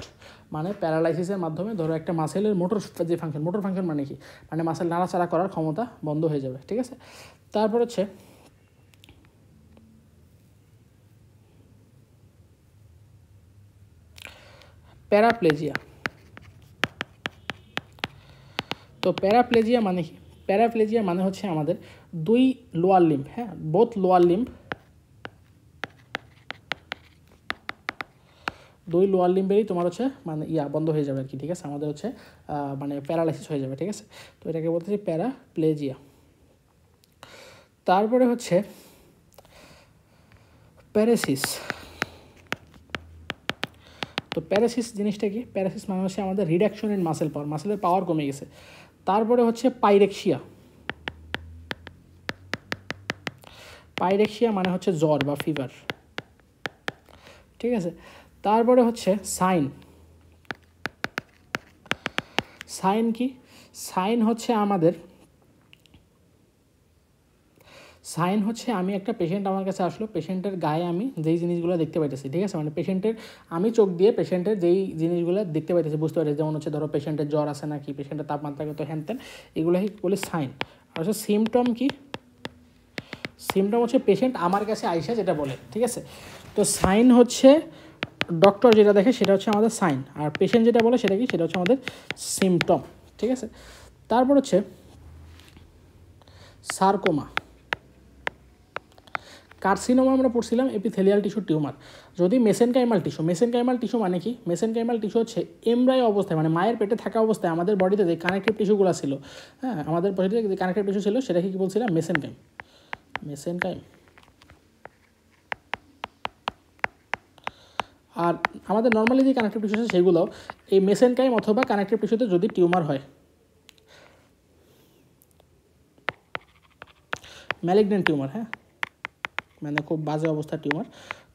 মানে প্যারালাইসিসের মাধ্যমে ধরো একটা মাসেলের মোটর যে ফাংশন, মোটর ফাংশন মানে কি? মানে মাসেল নাড়াচাড়া করার ক্ষমতা বন্ধ হয়ে যাবে, ঠিক আছে? তারপর হচ্ছে প্যারাপ্লেজিয়া। তো প্যারাপ্লেজিয়া মানে কি? প্যারাপ্লেজিয়া মানে হচ্ছে আমাদের দুই লোয়ার লিম্ব, হ্যাঁ, বোথ লোয়ার লিম্ব, দুই লোয়ার লিম্বেরই তোমার হচ্ছে মানে বন্ধ হয়ে যাবে আর কি, ঠিক আছে? আমাদের হচ্ছে মানে প্যারালাইসিস হয়ে যাবে, ঠিক আছে? তো এটাকে বলতেছি প্যারাপ্লেজিয়া। তারপরে হচ্ছে প্যারাসিস। তো প্যারাসিস জিনিসটা কি? প্যারাসিস মানে হচ্ছে আমাদের রিডাকশন ইন মাসেল পাওয়ার, মাসেলের পাওয়ার কমে গেছে। তারপরে হচ্ছে পাইরেক্সিয়া। পাইরেক্সিয়া মানে হচ্ছে জ্বর বা ফিভার, ঠিক আছে? তারপরে হচ্ছে সাইন। সাইন কি? সাইন হচ্ছে আমাদের, সাইন হচ্ছে আমি একটা পেশেন্ট আমার কাছে আসলো, পেশেন্টের গায়ে আমি যেই জিনিসগুলো দেখতে পাইতেছি, ঠিক আছে, মানে পেশেন্টের আমি চোখ দিয়ে পেশেন্টের যেই জিনিসগুলো দেখতে পাইতেছি বুঝতে পারছি, যেমন হচ্ছে ধরো পেশেন্টের জ্বর আছে নাকি, পেশেন্টের তাপমাত্রা কত, হ্যান এগুলোই বলে সাইন। আর হচ্ছে সিমটম কি? সিমটম হচ্ছে পেশেন্ট আমার কাছে আইসা যেটা বলে, ঠিক আছে। তো সাইন হচ্ছে ডক্টর যেটা দেখে সেটা হচ্ছে আমাদের সাইন, আর পেশেন্ট যেটা বলে সেটা কি, সেটা হচ্ছে আমাদের সিমটম, ঠিক আছে। তারপর হচ্ছে সার্কোমা। কার্সিনোমা আমরা পড়ছিলাম এপিথেলিয়াল টিস্যু টিউমার। যদি মেসেনকাইমাল টিস্যু, মেসেনকাইমাল টিস্যু মানে কি? মেসেনকাইমাল টিস্যু হচ্ছে এমব্রায়ো অবস্থায়, মানে মায়ের পেটে থাকা অবস্থায় আমাদের বডিতে যে কানেকটিভ টিস্যুগুলো ছিল, হ্যাঁ, আমাদের বডিতে যে কানেকটিভ টিস্যু ছিল সেটাকে কি বলছিলাম? মেসেনকাইম। মেসেনকাইম। আর আমাদের নর্মালি যে কানেকটিভ টিস্যু আছে সেগুলো এই মেসেনকাইম অথবা কানেকটিভ টিস্যুতে যদি টিউমার হয়, ম্যালিগনেন্ট টিউমার, হ্যাঁ, মানে খুব বাজে অবস্থার টিউমার,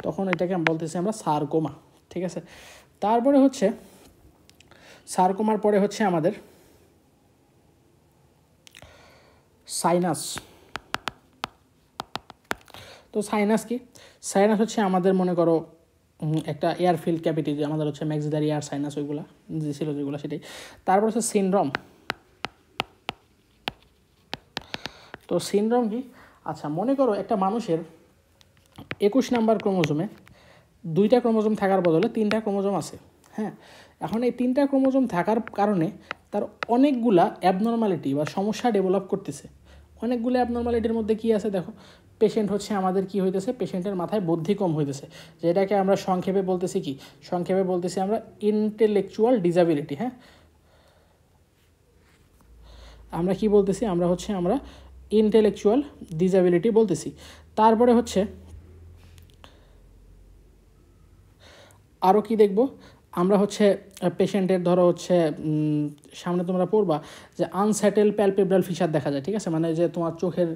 তখন এটাকে বলতেছি আমরা সার্কোমা, ঠিক আছে। তারপরে হচ্ছে সার্কোমার পরে হচ্ছে আমাদের সাইনাস। তো সাইনাস কি? সাইনাস হচ্ছে আমাদের মনে করো একটা এয়ারফিল্ড ক্যাভিটি, যে আমাদের হচ্ছে ম্যাক্সিলারি এয়ার সাইনাস, ওইগুলা যে ছিল যেগুলো সেটাই। তারপর হচ্ছে সিনড্রোম। তো সিনড্রোম কি? আচ্ছা, মনে করো একটা মানুষের 21 নাম্বার ক্রোমোজোমে 2টা ক্রোমোজোম থাকার বদলে 3টা ক্রোমোজোম আছে, হ্যাঁ। এখন এই 3টা ক্রোমোজোম থাকার কারণে তার অনেকগুলা অ্যাবনর্মালিটি বা সমস্যা ডেভেলপ করতেছে। অনেকগুলো অ্যাবনর্মালিটির মধ্যে কি আছে দেখো, পেশেন্ট হচ্ছে আমাদের কি হইতেছে, পেশেন্টের মাথায় বুদ্ধি কম হইতেছে, যেটাকে আমরা সংক্ষেপে বলতেছি কি, সংক্ষেপে বলতেছি আমরা ইন্টেলেকচুয়াল ডিসএবিলিটি, হ্যাঁ। আমরা কি বলতেছি, আমরা ইন্টেলেকচুয়াল ডিসএবিলিটি বলতেছি। তারপরে হচ্ছে আরও কি দেখব আমরা, হচ্ছে পেশেন্টের ধরো হচ্ছে সামনে তোমরা পড়বা যে আনস্যাটেল প্যালপেব্রাল ফিশার দেখা যায়, ঠিক আছে, মানে যে তোমার চোখের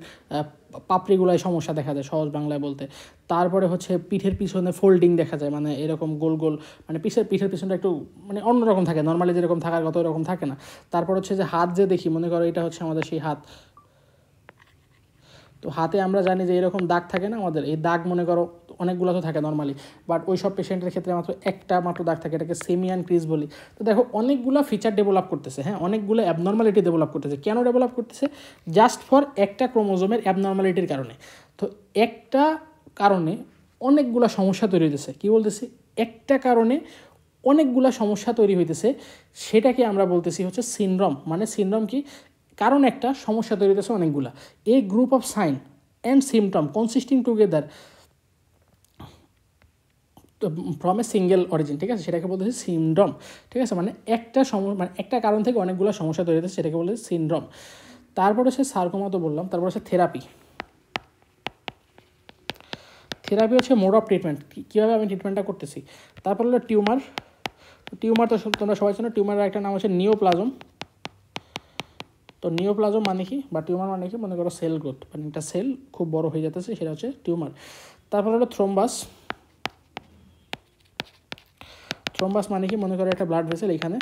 পাপড়িগুলায় সমস্যা দেখা যায় সহজ বাংলায় বলতে। তারপরে হচ্ছে পিঠের পিছনে ফোল্ডিং দেখা যায়, মানে এরকম গোল গোল, মানে পিঠের পিছনটা একটু মানে অন্যরকম থাকে, নর্মালি যেরকম থাকার কথা ওরকম থাকে না। তারপর হচ্ছে যে হাত যে দেখি, মনে করো এটা হচ্ছে আমাদের সেই হাত, তো হাতে আমরা জানি যে এরকম দাগ থাকে না আমাদের, এই দাগ মনে করো অনেকগুলো তো থাকে নর্মালি, বাট ওই সব পেশেন্টের ক্ষেত্রে মাত্র দাগ থাকে, এটাকে সেমিয়ান ক্রিজ বলি। তো দেখো অনেকগুলো ফিচার ডেভেলপ করতেছে, হ্যাঁ, অনেকগুলো অ্যাবনর্মালিটি ডেভেলপ করতেছে। কেন ডেভেলপ করতেছে? জাস্ট ফর একটা ক্রোমোজোমের অ্যাবনর্মালিটির কারণে। তো একটা কারণে অনেকগুলো সমস্যা তৈরি হইতেছে, কী বলতেছি, একটা কারণে অনেকগুলো সমস্যা তৈরি হইতেছে, সেটাকে আমরা বলতেছি হচ্ছে সিনড্রোম। মানে সিনড্রোম কি? কারণ একটা সমস্যা তৈরি হইতেছে অনেকগুলা। এই group of sign and symptom consisting together from a single origin, ঠিক আছে, সেটাকে বলতেছি সিনড্রোম, ঠিক আছে। মানে মানে একটা কারণ থেকে অনেকগুলো সমস্যা তৈরি হচ্ছে, সেটাকে বলতেছি সিনড্রোম। তারপর হচ্ছে সার্কোমা তো বললাম। তারপর হচ্ছে থেরাপি। থেরাপি হচ্ছে মোড অফ ট্রিটমেন্ট, কীভাবে আমি ট্রিটমেন্টটা করতেছি। তারপর হলো টিউমার। টিউমার তো তোমরা সবাই জানো, টিউমারের একটা নাম হচ্ছে নিওপ্লাজম। তো নিওপ্লাজম মানে কি, বা টিউমার মানে কি, মনে করো সেল গ্রোথ, মানে একটা সেল খুব বড় হয়ে যেতেছে, সেটা হচ্ছে টিউমার। তারপর হলো থ্রোম্বাস। থ্রোম্বাস মানে কি, মনে করো একটা ব্লাড ভেসেল, এখানে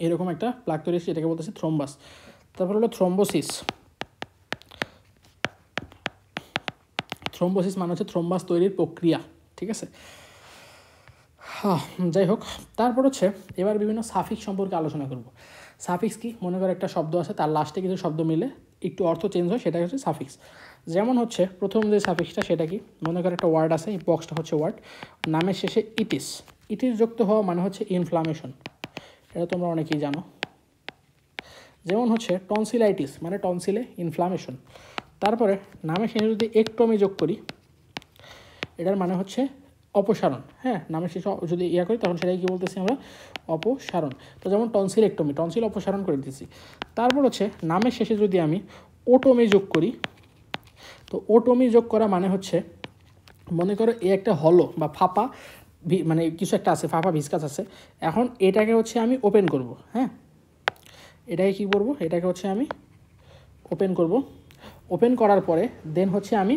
এরকম একটা প্লাক তৈরি হচ্ছে, এটাকে বলতেছে থ্রোম্বাস। তারপর হলো থ্রোম্বোসিস। থ্রোম্বোসিস মানে হচ্ছে থ্রোম্বাস তৈরির প্রক্রিয়া, ঠিক আছে। হ্যাঁ, যাই হোক, তারপর হচ্ছে এবার বিভিন্ন সাফিক্স সম্পর্কে আলোচনা করব। সাফিক্স কি, মনে করো একটা শব্দ আছে, তার লাস্টে কিছু শব্দ মিলে একটু অর্থ চেঞ্জ হয়, সেটা হচ্ছে সাফিক্স। যেমন হচ্ছে প্রথম যে সাফিক্সটা সেটা কি, মনে করো একটা ওয়ার্ড আছে, এই বক্সটা হচ্ছে ওয়ার্ড, নামের শেষে ইটিস। ইটিস যুক্ত হওয়া মানে হচ্ছে ইনফ্লামেশন, এটা তোমরা অনেকেই জানো। যেমন হচ্ছে টনসিলাইটিস, মানে টনসিলে ইনফ্লামেশন। তারপরে নামের শেষে যদি একটমি যোগ করি, এটার মানে হচ্ছে অপসারণ, হ্যাঁ, নামের শেষে যদি করি তখন সেটাই কী বলতেছি আমরা, অপসারণ। তো যেমন টনসিলেক্টমি, টনসিল অপসারণ করে দিতেছি। তারপর হচ্ছে নামের শেষে যদি আমি ওটমি যোগ করি, তো ওটমি যোগ করা মানে হচ্ছে, মনে করো এ একটা হলো বা ফাঁপা, মানে কিছু একটা আছে, ফাঁপা ভিসকাস আছে, এখন এটাকে হচ্ছে আমি ওপেন করব, হ্যাঁ, এটাকে কী করবো, এটাকে হচ্ছে আমি ওপেন করব। ওপেন করার পরে দেন হচ্ছে আমি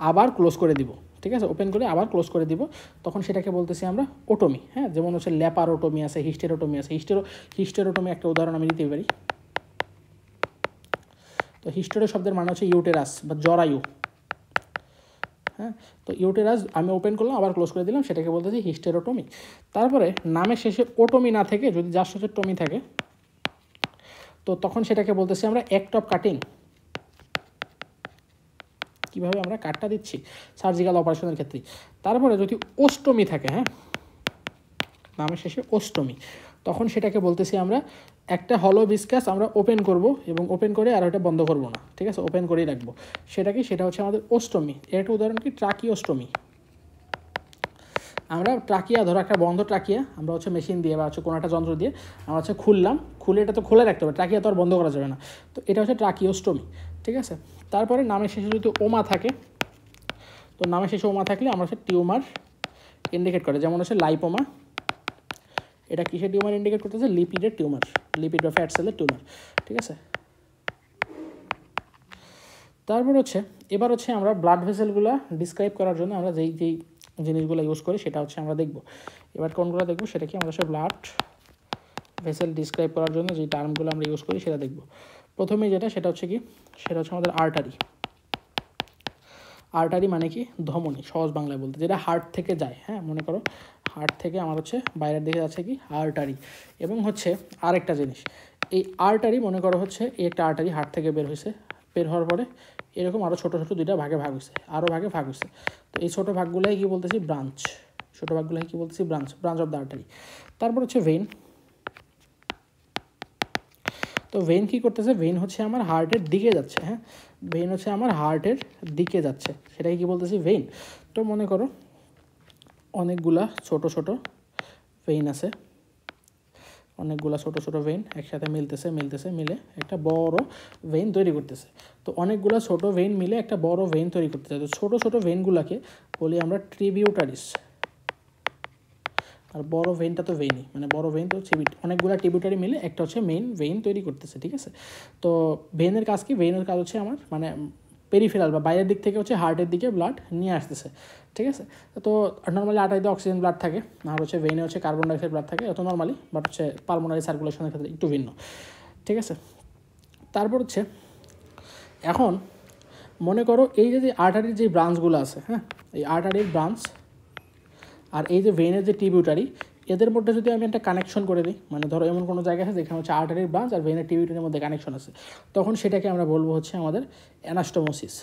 আবার ক্লোজ করে দিব, ঠিক আছে, ওপেন করে আবার ক্লোজ করে দিব, তখন সেটাকে বলতেছি আমরা ওটোমি। হ্যাঁ, যেমন হচ্ছে ল্যাপারোটোমি আছে, হিস্টেরোটোমি আছে। হিস্টেরোটোমি একটা উদাহরণ আমি দিতে পারি। তো হিস্টেরো শব্দের মানে হচ্ছে ইউটেরাস বা জরায়ু। হ্যাঁ, তো ইউটেরাস আমি ওপেন করলাম আবার ক্লোজ করে দিলাম, সেটাকে বলতেছি হিস্টেরোটোমি। তারপরে নামের শেষে ওটোমি না থেকে যদি যার শেষে টমি থাকে, তো তখন সেটাকে বলতেছি আমরা অ্যাক্ট অফ কাটিং। কীভাবে আমরা কাটটা দিচ্ছি সার্জিক্যাল অপারেশনের ক্ষেত্রে। তারপরে যদি অষ্টমী থাকে, হ্যাঁ, নামের শেষে অষ্টমী, তখন সেটাকে বলতেছি আমরা একটা হলো ভিসকাস আমরা ওপেন করব এবং ওপেন করে আর ওটা বন্ধ করব না, ঠিক আছে, ওপেন করেই রাখবো। সেটা হচ্ছে আমাদের অষ্টমী। এর একটা উদাহরণ কি, ট্রাকিওস্টমি। আমরা ট্রাকিয়া, ধরো একটা বন্ধ ট্রাকিয়া আমরা হচ্ছে মেশিন দিয়ে বা হচ্ছে কোনো একটা যন্ত্র দিয়ে আমরা হচ্ছে খুললাম, খুলে এটা তো খুলে রাখতে হবে, ট্রাকিয়া তো আর বন্ধ করা যাবে না, তো এটা হচ্ছে ট্রাকিওস্টমি, ঠিক আছে। তারপরে নামের শেষে যদি ওমা থাকে, তো নামের শেষে ওমা থাকলে আমরা হচ্ছে টিউমার ইন্ডিকেট করে, যেমন হচ্ছে লাইপোমা। এটা কিসের টিউমার ইন্ডিকেট করতেছে? লিপিডের টিউমার, লিপিড বা ফ্যাট সেলের টিউমার, ঠিক আছে। তারপর হচ্ছে এবার হচ্ছে আমরা ব্লাড ভেসেলগুলো ডিসক্রাইব করার জন্য আমরা যেই জিনিসগুলো ইউজ করি সেটা হচ্ছে আমরা দেখব। এবার কোনগুলো দেখব সেটা কি, আমরা হচ্ছে ব্লাড ভেসেল ডিসক্রাইব করার জন্য যে টার্মগুলো আমরা ইউজ করি সেটা দেখব। প্রথমে সেটা হচ্ছে কি, সেটা হচ্ছে আমাদের আর্টারি। আর্টারি মানে কি, ধমনী, সহজ বাংলায় বলতে, যেটা হার্ট থেকে যায়। হ্যাঁ, মনে করো হার্ট থেকে আমার হচ্ছে বাইরের দিকে যাচ্ছে কি আর্টারি। এবং হচ্ছে আরেকটা জিনিস, এই আর্টারি মনে করো হচ্ছে এই একটা আর্টারি হার্ট থেকে বের হয়েছে, বের হওয়ার পরে এরকম আরও ছোটো ছোটো দুইটা ভাগে ভাগ হয়েছে, আরও ভাগে ভাগ হয়েছে। তো এই ছোটো ভাগগুলোই কী বলতেছি, ব্রাঞ্চ। ছোটো ভাগগুলোই কী বলতেছি, branch, branch of the artery. তারপর হচ্ছে ভেইন। তো ভেইন কী করতেছে, ভেইন হচ্ছে আমার হার্টের দিকে যাচ্ছে। হ্যাঁ, ভেইন হচ্ছে আমার হার্টের দিকে যাচ্ছে, সেটাকে কী বলতেছি, ভেইন। তো মনে করো অনেকগুলা ছোট ছোট ভেইন আছে, অনেকগুলো ছোট ছোট ভেইন একসাথে মিলে একটা বড় ভেইন তৈরি করতেছে। তো অনেকগুলো ছোট ভেইন মিলে একটা বড় ভেইন তৈরি করতেছে। তো ছোট ছোট ভেইনগুলোকে বলি আমরা ট্রিবিউটারিস, আর বড় ভেইনটা তো ভেইনই, মানে বড় ভেইন তো অনেকগুলো ট্রিবিউটারি মিলে একটা হচ্ছে মেইন ভেইন তৈরি করতেছে, ঠিক আছে। তো ভেইনের কাজ কি, ভেইনের কাজ হচ্ছে আমার মানে পেরিফেরাল বা বাইরের দিক থেকে হচ্ছে হার্টের দিকে ব্লাড নিয়ে আসতেছে, ঠিক আছে। তো নর্মালি আর্টারিতে অক্সিজেন ব্লাড থাকে, আর হচ্ছে ভেইনে হচ্ছে কার্বন ডাইঅক্সাইড ব্লাড থাকে, এত নর্মালি, বাট হচ্ছে পালমোনারি সার্কুলেশনের ক্ষেত্রে একটু ভিন্ন, ঠিক আছে। তারপর হচ্ছে এখন মনে করো এই যে আর্টারির যে ব্রাঞ্চগুলো আছে, হ্যাঁ, এই আর্টারির ব্রাঞ্চ আর এই যে ভেইনের যে টিবিউটারি, এদের মধ্যে যদি আমি একটা কানেকশন করে দিই, মানে ধরো এমন কোনো জায়গা আছে যেখানে হচ্ছে আর্টারির ব্রাঞ্চ আর ভেইনের টিবিউটারির মধ্যে কানেকশন আছে, তখন সেটাকে আমরা বলবো হচ্ছে আমাদের অ্যানাস্টোমোসিস।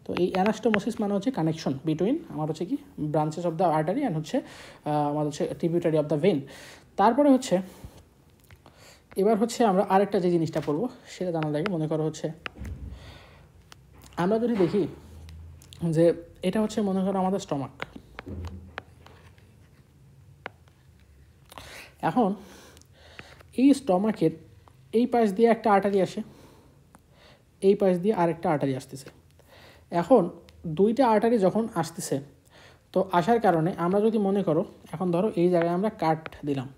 তো এই অ্যানাস্টোমোসিস মানে হচ্ছে কানেকশন বিটুইন আমার হচ্ছে কি branches of the artery and হচ্ছে আমাদের হচ্ছে ট্রিবিউটারি অফ দ্য ভেইন। তারপরে হচ্ছে এবার হচ্ছে আমরা আরেকটা যে জিনিসটা পড়বো সেটা জানা লাগে। মনে করো হচ্ছে আমরা যদি দেখি যে এটা হচ্ছে মনে করো আমাদের স্টমাক। এখন এই স্টমাকের এই পাশ দিয়ে একটা আর্টারি আসে, এই পাশ দিয়ে আরেকটা আর্টারি আসতেছে। এখন দুইটা আর্টারি যখন আসতেছে, তো আসার কারণে আমরা যদি মনে করো এখন ধরো এই জায়গায় আমরা কাট দিলাম,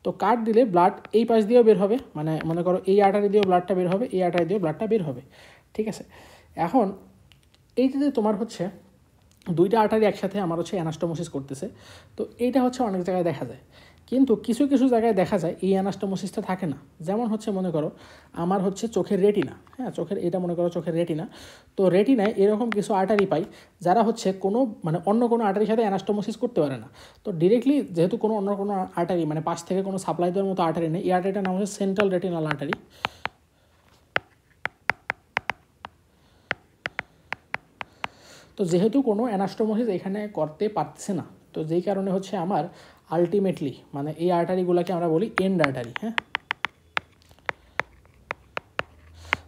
তো কাট দিলে ব্লাড এই পাশ দিয়েও বের হবে, মানে মনে করো এই আর্টারি দিয়েও ব্লাডটা বের হবে, এই আর্টারি দিয়েও ব্লাডটা বের হবে, ঠিক আছে। এখন এই যে তোমার হচ্ছে দুইটা আর্টারি একসাথে আমার হচ্ছে অ্যানাস্টোমোসিস করতেছে, তো এইটা হচ্ছে অনেক জায়গায় দেখা যায়, কিন্তু কিছু কিছু জায়গায় দেখা যায় এই অ্যানাস্টোমোসিসটা থাকে না। যেমন হচ্ছে মনে করো আমার হচ্ছে চোখের রেটিনা, হ্যাঁ, চোখের এটা মনে করো চোখের রেটিনা, তো রেটিনায় এরকম কিছু আর্টারি পাই যারা হচ্ছে কোনো মানে অন্য কোনো আর্টারির সাথে অ্যানাস্টোমোসিস করতে পারে না। তো ডিরেক্টলি যেহেতু অন্য কোনো আর্টারি মানে পাশ থেকে কোনো সাপ্লাই দেওয়ার মতো আর্টারি নেই, এই আর্টারিটার নাম হচ্ছে সেন্ট্রাল রেটিনাল আর্টারি। তো যেহেতু কোনো অ্যানাস্টোমোসিস এখানে করতে পারছে না, তো যেই কারণে হচ্ছে আমার আলটিমেটলি মানে এই আর্টারিগুলোকে আমরা বলি এন্ড আর্টারি। হ্যাঁ,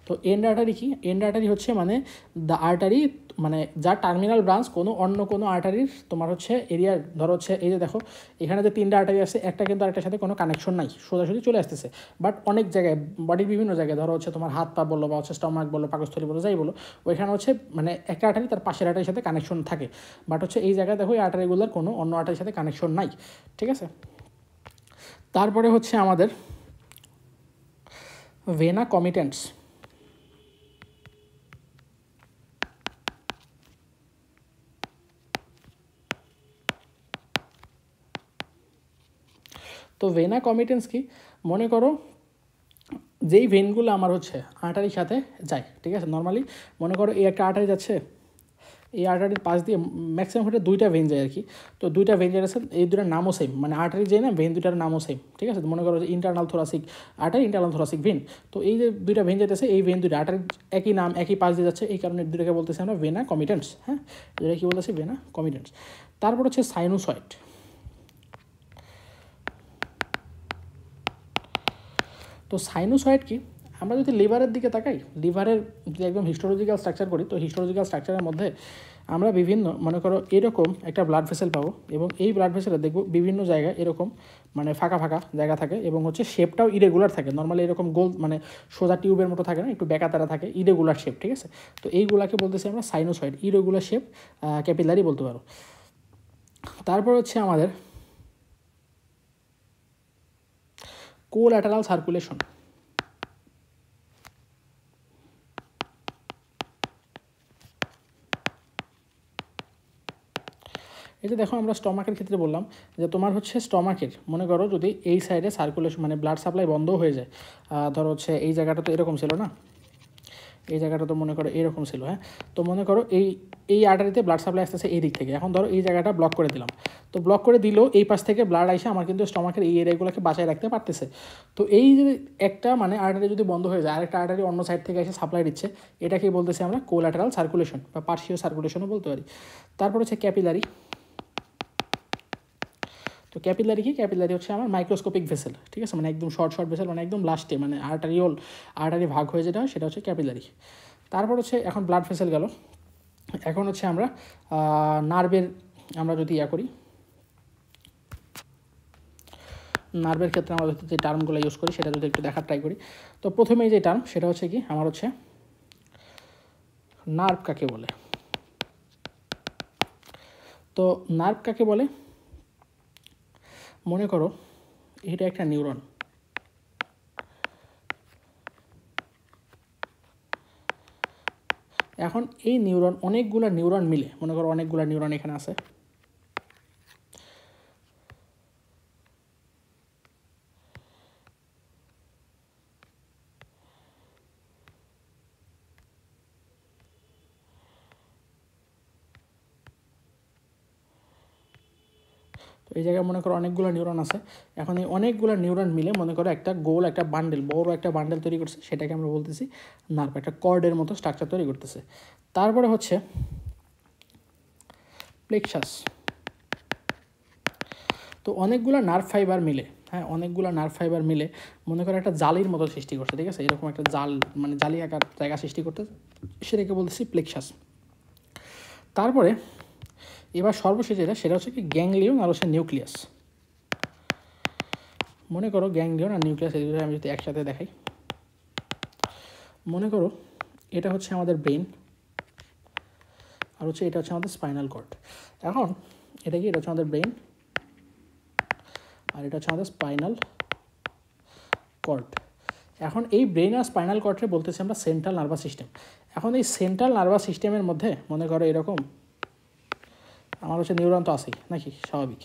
তো এন্ড আর্টারি কি, এন্ড আর্টারি হচ্ছে মানে দ্য আর্টারি মানে যার টার্মিনাল ব্রাঞ্চ অন্য কোনো আর্টারির তোমার হচ্ছে এরিয়ার, ধরো হচ্ছে এই যে দেখো এখানে যে তিনটা আর্টারি আছে, একটা কিন্তু আরেকটার সাথে কোনো কানেকশন নাই, সোজাসুজি চলে আসতেছে, বাট অনেক জায়গায় বডির বিভিন্ন জায়গায় ধরো হচ্ছে তোমার হাত পা বলো বা হচ্ছে স্টমাক বলো, পাকস্থলী বলো, যাই বলো, ওইখানে হচ্ছে মানে একটা আর্টারি তার পাশের আর্টারির সাথে কানেকশন থাকে, বাট হচ্ছে এই জায়গায় দেখো এই আর্টারিগুলোর কোনো অন্য আর্টারির সাথে কানেকশন নাই, ঠিক আছে। তারপরে হচ্ছে আমাদের ভেনা কমিটেন্টস। ভেনা কমিটেন্স কি, মনে করো যেই ভেনগুলো আমার হচ্ছে আর্টারির সাথে যায়, ঠিক আছে, নর্মালি মনে করো এই একটা আর্টারি যাচ্ছে, এই আর্টারির পাশ দিয়ে ম্যাক্সিমাম ক্ষেত্রে দুইটা ভেন যায় আর কি। তো দুইটা ভেন যায় আছে, এই দুটার নামও সেম, মানে আর্টারি যায় না, ভেন দুটার নামও সেম, ঠিক আছে। মনে করো যে internal thoracic artery, internal thoracic vein. তো এই যে দুইটা ভেন যেতেছে, এই ভেন দুইটা আর্টারির একই নাম, একই পাশ দিয়ে যাচ্ছে, এই কারণে দুটাকে বলতেছি আমরা ভেনা কমিটেন্স। হ্যাঁ, দুটা কী বলতেছি, ভেনা কমিটেন্স। তারপর হচ্ছে সাইনোসয়েড। তো সাইনোসয়েড কি, আমরা যদি লিভারের দিকে তাকাই, লিভারের যদি একদম হিস্টোলজিক্যাল স্ট্রাকচার করি, তো হিস্টোলজিক্যাল স্ট্রাকচারের মধ্যে আমরা বিভিন্ন, মনে করো এরকম একটা ব্লাড ভেসেল পাবো, এবং এই ব্লাড ভেসেলে দেখবো বিভিন্ন জায়গায় এরকম মানে ফাঁকা ফাঁকা জায়গা থাকে, এবং হচ্ছে শেপটাও ইরেগুলার থাকে। নর্মালি এরকম গোল মানে সোজা টিউবের মতো থাকে না, একটু বেকাতারা থাকে, ইরেগুলার শেপ, ঠিক আছে। তো এইগুলাকে বলতেছি আমরা সাইনোসয়েড, ইরেগুলার শেপ ক্যাপিলারি বলতে পারো। তারপর হচ্ছে আমাদের কোল্যাটারাল সার্কুলেশন। এই যে দেখো, আমরা স্টমাকের ক্ষেত্রে বললাম যে তোমার হচ্ছে স্টমাকের, মনে করো যদি এই সাইডে সার্কুলেশন মানে ব্লাড সাপ্লাই বন্ধ হয়ে যায়, ধরো হচ্ছে এই জায়গাটা তো এরকম ছিল না, এই জায়গাটা তো মনে করো এরকম ছিল, হ্যাঁ। তো মনে করো এই আর্টারিতে ব্লাড সাপ্লাই আসতেছে এই দিক থেকে, এখন ধরো এই জায়গাটা ব্লক করে দিলাম, তো ব্লক করে দিলেও এই পাশ থেকে ব্লাড আইসে আমার কিন্তু স্টমাকের এই এরিয়াগুলোকে বাঁচায় রাখতে পারতেছে। তো এই যে একটা মানে আর্টারি যদি বন্ধ হয়ে যায়, আরেকটা আর্টারি অন্য সাইড থেকে এসে সাপ্লাই দিচ্ছে, এটাকেই বলতেছি আমরা কোল্যাটারাল সার্কুলেশন বা পার্শিয়াল সার্কুলেশনও বলতে পারি। তারপর হচ্ছে ক্যাপিলারি। তো ক্যাপিলারি কি, ক্যাপিলারি হচ্ছে আমার মাইক্রোস্কোপিক ভেসেল, ঠিক আছে, মানে একদম শর্ট ভেসেল, মানে একদম লাস্টে মানে আর্টারি ভাগ হয়ে যেটা হয় সেটা হচ্ছে ক্যাপিলারি। তারপর হচ্ছে এখন ব্লাড ভেসেল গেল, এখন হচ্ছে আমরা নার্ভের, আমরা যদি করি নার্ভের ক্ষেত্রে আমরা যে টার্মগুলো ইউজ করি সেটা যদি একটু দেখার ট্রাই করি। তো প্রথমেই যে টার্ম সেটা হচ্ছে কি আমার হচ্ছে নার্ভ কাকে বলে। তো নার্ভ কাকে বলে, মনে করো এটা একটা নিউরন, এখন এই নিউরন অনেকগুলো নিউরন মিলে, মনে করো অনেকগুলো নিউরন এখানে আছে, তো এই জায়গায় মনে করো অনেকগুলো নিউরন আছে। এখন এই অনেকগুলো নিউরন মিলে মনে করো একটা গোল একটা বান্ডেল, বড় একটা বান্ডেল তৈরি করছে, সেটাকে আমরা বলতেছি নার্ভ, একটা কর্ডের মতো স্ট্রাকচার তৈরি করতেছে। তারপরে হচ্ছে প্লেক্সাস। তো অনেকগুলো নার্ভ ফাইবার মিলে, হ্যাঁ, অনেকগুলো নার্ভ ফাইবার মিলে মনে করো একটা জালির মতো সৃষ্টি করছে, ঠিক আছে, এরকম একটা জাল মানে জালি আকার জায়গা সৃষ্টি করতে, সেটাকে বলতেছি প্লেক্সাস। তারপরে এবার সর্বশেষ যেটা সেটা হচ্ছে কি গ্যাংলিয়ন আর হচ্ছে নিউক্লিয়াস। মনে করো গ্যাংলিয়ন আর নিউক্লিয়াস এই দুটো আমি যদি একসাথে দেখাই, মনে করো এটা হচ্ছে আমাদের ব্রেন, আর হচ্ছে এটা হচ্ছে আমাদের স্পাইনাল কর্ড। এখন এটা কি, এটা হচ্ছে আমাদের ব্রেন, আর এটা হচ্ছে আমাদের স্পাইনাল কর্ড। এখন এই ব্রেন আর স্পাইনাল কর্ডকে বলতেছি আমরা সেন্ট্রাল নার্ভাস সিস্টেম। এখন এই সেন্ট্রাল নার্ভাস সিস্টেমের মধ্যে মনে করো এরকম আমার হচ্ছে নিউরন তো আছেই নাকি, স্বাভাবিক।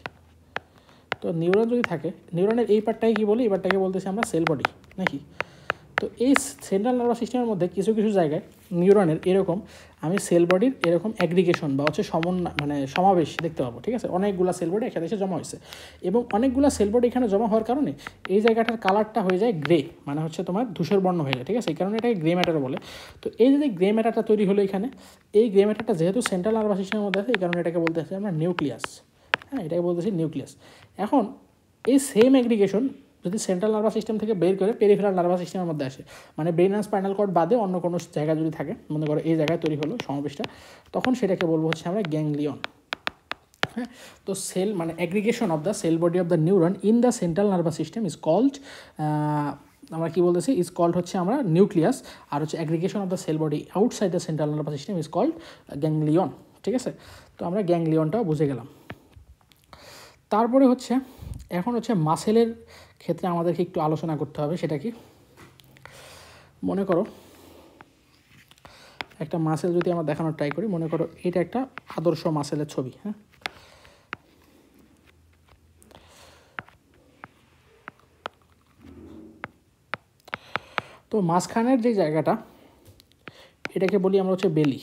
তো নিউরন যদি থাকে, নিউরনের এই পার্টটাকে কী বলি, এই পার্টটাকে বলতেছি আমরা সেল বডি নাকি। তো এই সেন্ট্রাল নার্ভাস সিস্টেমের মধ্যে কিছু কিছু জায়গায় নিউরনের এরকম আমি সেল বডির এরকম অ্যাগ্রিগেশন বা হচ্ছে মানে সমাবেশ দেখতে পাবো, ঠিক আছে, অনেকগুলো সেল বডি একসাথে এসে জমা হয়েছে, এবং অনেকগুলো সেল বডি এখানে জমা হওয়ার কারণে এই জায়গাটার কালারটা হয়ে যায় গ্রে, মানে হচ্ছে তোমার ধূসর বর্ণ হয়ে যায়, ঠিক আছে, এই কারণে এটাকে গ্রে ম্যাটার বলে। তো এই যে গ্রে ম্যাটারটা তৈরি হলো এখানে, এই গ্রে ম্যাটারটা যেহেতু সেন্ট্রাল নার্ভাস সিস্টেমের মধ্যে আছে, এই কারণে এটাকে বলতে আসছি আমরা নিউক্লিয়াস। হ্যাঁ, এটাকে বলতেছি নিউক্লিয়াস। এখন এই সেম অ্যাগ্রিগেশন যদি সেন্ট্রাল নার্ভাস সিস্টেম থেকে বের করে পেরিফেরাল নার্ভাস সিস্টেমের মধ্যে আসে, মানে ব্রেন আর স্পাইনাল কর্ড বাদে অন্য কোনো জায়গা যদি থাকে, মনে করো এই জায়গায় তৈরি হলো সমাবেশটা, তখন সেটাকে বলবো হচ্ছে আমরা গ্যাংলিয়ন। হ্যাঁ, তো সেল মানে aggregation of the cell body of the neuron in the central nervous system is called, আমরা কী বলতেছি, ইজ কল্ড হচ্ছে আমরা নিউক্লিয়াস, আর হচ্ছে aggregation of the cell body outside the central nervous system is called ganglion, ঠিক আছে। তো আমরা গ্যাংলিয়নটাও বুঝে গেলাম। তারপরে হচ্ছে এখন হচ্ছে মাসেলের ক্ষেত্রে আমাদেরকে একটু আলোচনা করতে হবে, সেটা কি, মনে করো একটা মাসেল যদি আমরা দেখানোর ট্রাই করি, মনে করো এটা একটা আদর্শ মাসেলের ছবি, হ্যাঁ, তো মাঝখানের যে জায়গাটা এটাকে বলি আমরা হচ্ছে বেলি,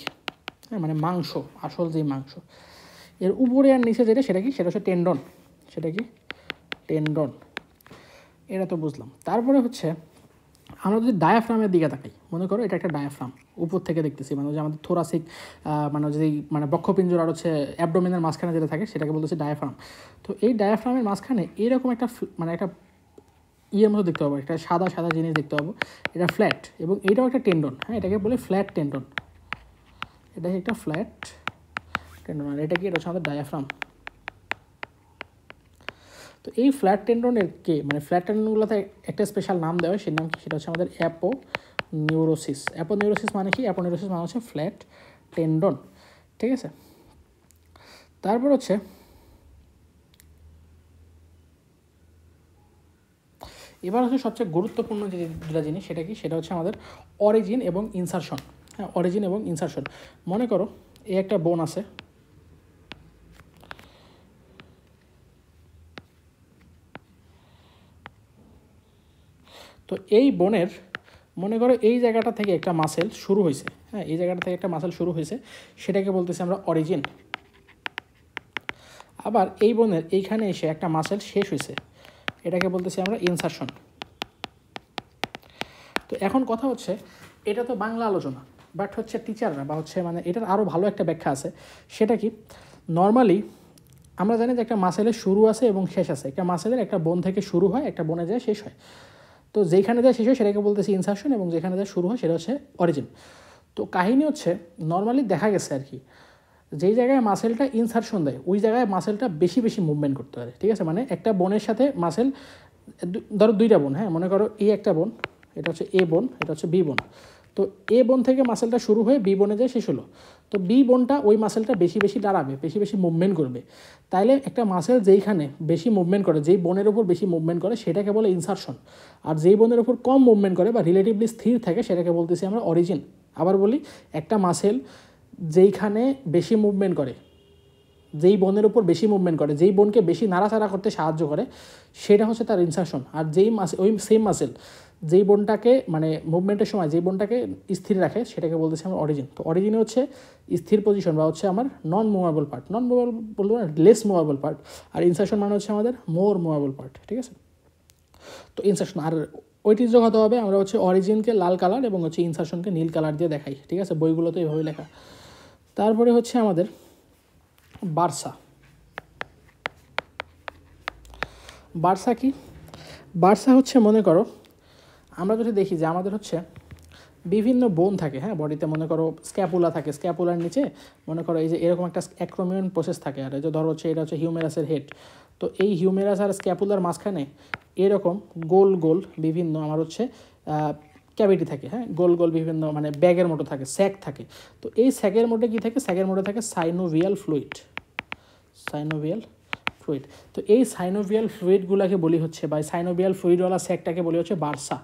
হ্যাঁ, মানে মাংস, আসল যে মাংস। এর উপরে আর নিচে যেটা সেটা কি, সেটা হচ্ছে টেন্ডন। সেটা কি? টেন্ডন। এটা তো বুঝলাম। তারপরে হচ্ছে আমরা যদি ডায়াফ্রামের দিকে তাকাই, মনে করো এটা একটা ডায়াফ্রাম, উপর থেকে দেখতেছি, মানে যে আমাদের থোরাসিক মানে যেই মানে বক্ষপিঞ্জর আর হচ্ছে অ্যাবডোমিনের মাঝখানে যেটা থাকে সেটাকে বলতেছি ডায়াফ্রাম। তো এই ডায়াফ্রামের মাঝখানে এইরকম একটা মানে একটা ইয়ের মতো দেখতে পাবো, একটা সাদা সাদা জিনিস দেখতে পাবো, এটা ফ্ল্যাট, এবং এইটাও একটা টেন্ডন, হ্যাঁ, এটাকে বলে ফ্ল্যাট টেন্ডন। এটা একটা ফ্ল্যাট টেন্ডন, আর এটা কি, এটা হচ্ছে আমাদের ডায়াফ্রাম। তো এই ফ্ল্যাট টেন্ডনের কে, মানে ফ্ল্যাট টেন্ডনগুলোতে একটা স্পেশাল নাম দেওয়া হয়, সেই নাম কি, সেটা হচ্ছে আমাদের অ্যাপোনিউরোসিস। অ্যাপোনিউরোসিস মানে কি? অ্যাপোনিউরোসিস মানে হচ্ছে ফ্ল্যাট টেন্ডন, ঠিক আছে। তারপর হচ্ছে এবার হচ্ছে সবচেয়ে গুরুত্বপূর্ণ যে দুটা জিনিস, সেটা কি, সেটা হচ্ছে আমাদের অরিজিন এবং ইনসারশন। হ্যাঁ, অরিজিন এবং ইনসারশন। মনে করো এই একটা বোন আছে, তো এই বোনের মনে করো এই জায়গাটা থেকে একটা মাসেল শুরু হয়েছে, হ্যাঁ, এই জায়গাটা থেকে একটা মাসেল শুরু হয়েছে, সেটাকে বলতেছি আমরা অরিজিন। আবার এই বোনের এইখানে এসে একটা মাসেল শেষ হয়েছে, এটাকে বলতেছি আমরা ইনসারশন। তো এখন কথা হচ্ছে, এটা তো বাংলা আলোচনা, বাট হচ্ছে টিচাররা বা হচ্ছে মানে এটার আরও ভালো একটা ব্যাখ্যা আছে। সেটা কি, নর্মালি আমরা জানি যে একটা মাসেলের শুরু আছে এবং শেষ আছে। একটা মাসেলের একটা বোন থেকে শুরু হয়, একটা বোনে যায় শেষ হয়। তো যেখানে যায় শেষ হয় সেটাকে বলতেছি ইনসারশন, এবং যেখানে যায় শুরু হয় সেটা হচ্ছে অরিজিন। তো কাহিনী হচ্ছে, নর্মালি দেখা গেছে আর কি, যেই জায়গায় মাসেলটা ইনসারশন দেয় ওই জায়গায় মাসেলটা বেশি বেশি মুভমেন্ট করতে পারে, ঠিক আছে। মানে একটা বোনের সাথে মাসেল, ধরো দুইটা বোন, হ্যাঁ, মনে করো এই একটা বোন, এটা হচ্ছে এ বোন, এটা হচ্ছে বি বোন। তো এ বোন থেকে মাসেলটা শুরু হয়ে বি বোনে যায় শেষ হলো। তো বি বোনটা ওই মাসেলটা বেশি বেশি দাঁড়াবে, বেশি বেশি মুভমেন্ট করবে। তাইলে একটা মাসেল যেইখানে বেশি মুভমেন্ট করে, যেই বোনের ওপর বেশি মুভমেন্ট করে সেটাকে বলে ইনসারশন। আর যেই বোনের ওপর কম মুভমেন্ট করে বা রিলেটিভলি স্থির থাকে সেটাকে বলতেছি আমরা অরিজিন। আবার বলি, একটা মাসেল যেইখানে বেশি মুভমেন্ট করে, যেই বোনের উপর বেশি মুভমেন্ট করে, যেই বোনকে বেশি নাড়াচাড়া করতে সাহায্য করে, সেটা হচ্ছে তার ইনসারশন। আর যেই মাসেল, ওই সেম মাসেল যেই বোনটাকে মানে মুভমেন্টের সময় যেই বোনটাকে স্থির রাখে সেটাকে বলতেছি আমরা অরিজিন। তো অরিজিনে হচ্ছে স্থির পজিশন বা হচ্ছে আমার নন মুভেবল পার্ট, নন মুভেবল বলবো না, লেস মুভেবল পার্ট। আর ইনসারশন মানে হচ্ছে আমাদের মোর মুভেবল পার্ট, ঠিক আছে। তো ইনসারশন আর ঐতিহ্যগত হবে আমরা হচ্ছে অরিজিনকে লাল কালার এবং হচ্ছে ইনসারশনকে নীল কালার দিয়ে দেখাই, ঠিক আছে, বইগুলোতে এভাবে লেখা। তারপরে হচ্ছে আমাদের বার্সা। বার্সা কি? বার্সা হচ্ছে, মনে করো আমরা যদি দেখি যে আমাদের হচ্ছে বিভিন্ন বোন থাকে, হ্যাঁ, বডিতে। মনে করো স্ক্যাপুলা থাকে, স্ক্যাপুলার নিচে মনে করো এই যে এরকম একটা অ্যাক্রোমিয়ন প্রসেস থাকে, আর এই যে ধরো হচ্ছে এটা হচ্ছে হিউমেরাসের হেড। তো এই হিউমেরাস আর স্ক্যাপুলার মাঝখানে এরকম গোল গোল বিভিন্ন আমার হচ্ছে ক্যাভিটি থাকে, হ্যাঁ, গোল গোল বিভিন্ন মানে ব্যাগের মতো থাকে, স্যাক থাকে। তো এই স্যাকের মধ্যে কী থাকে? স্যাকের মধ্যে থাকে সাইনোভিয়াল ফ্লুইড, সাইনোভিয়াল ফ্লুইড। তো এই সাইনোভিয়াল ফ্লুইডগুলোকে বলি হচ্ছে, বা সাইনোভিয়াল ফ্লুইডওয়ালা স্যাকটাকে বলি হচ্ছে বার্সা।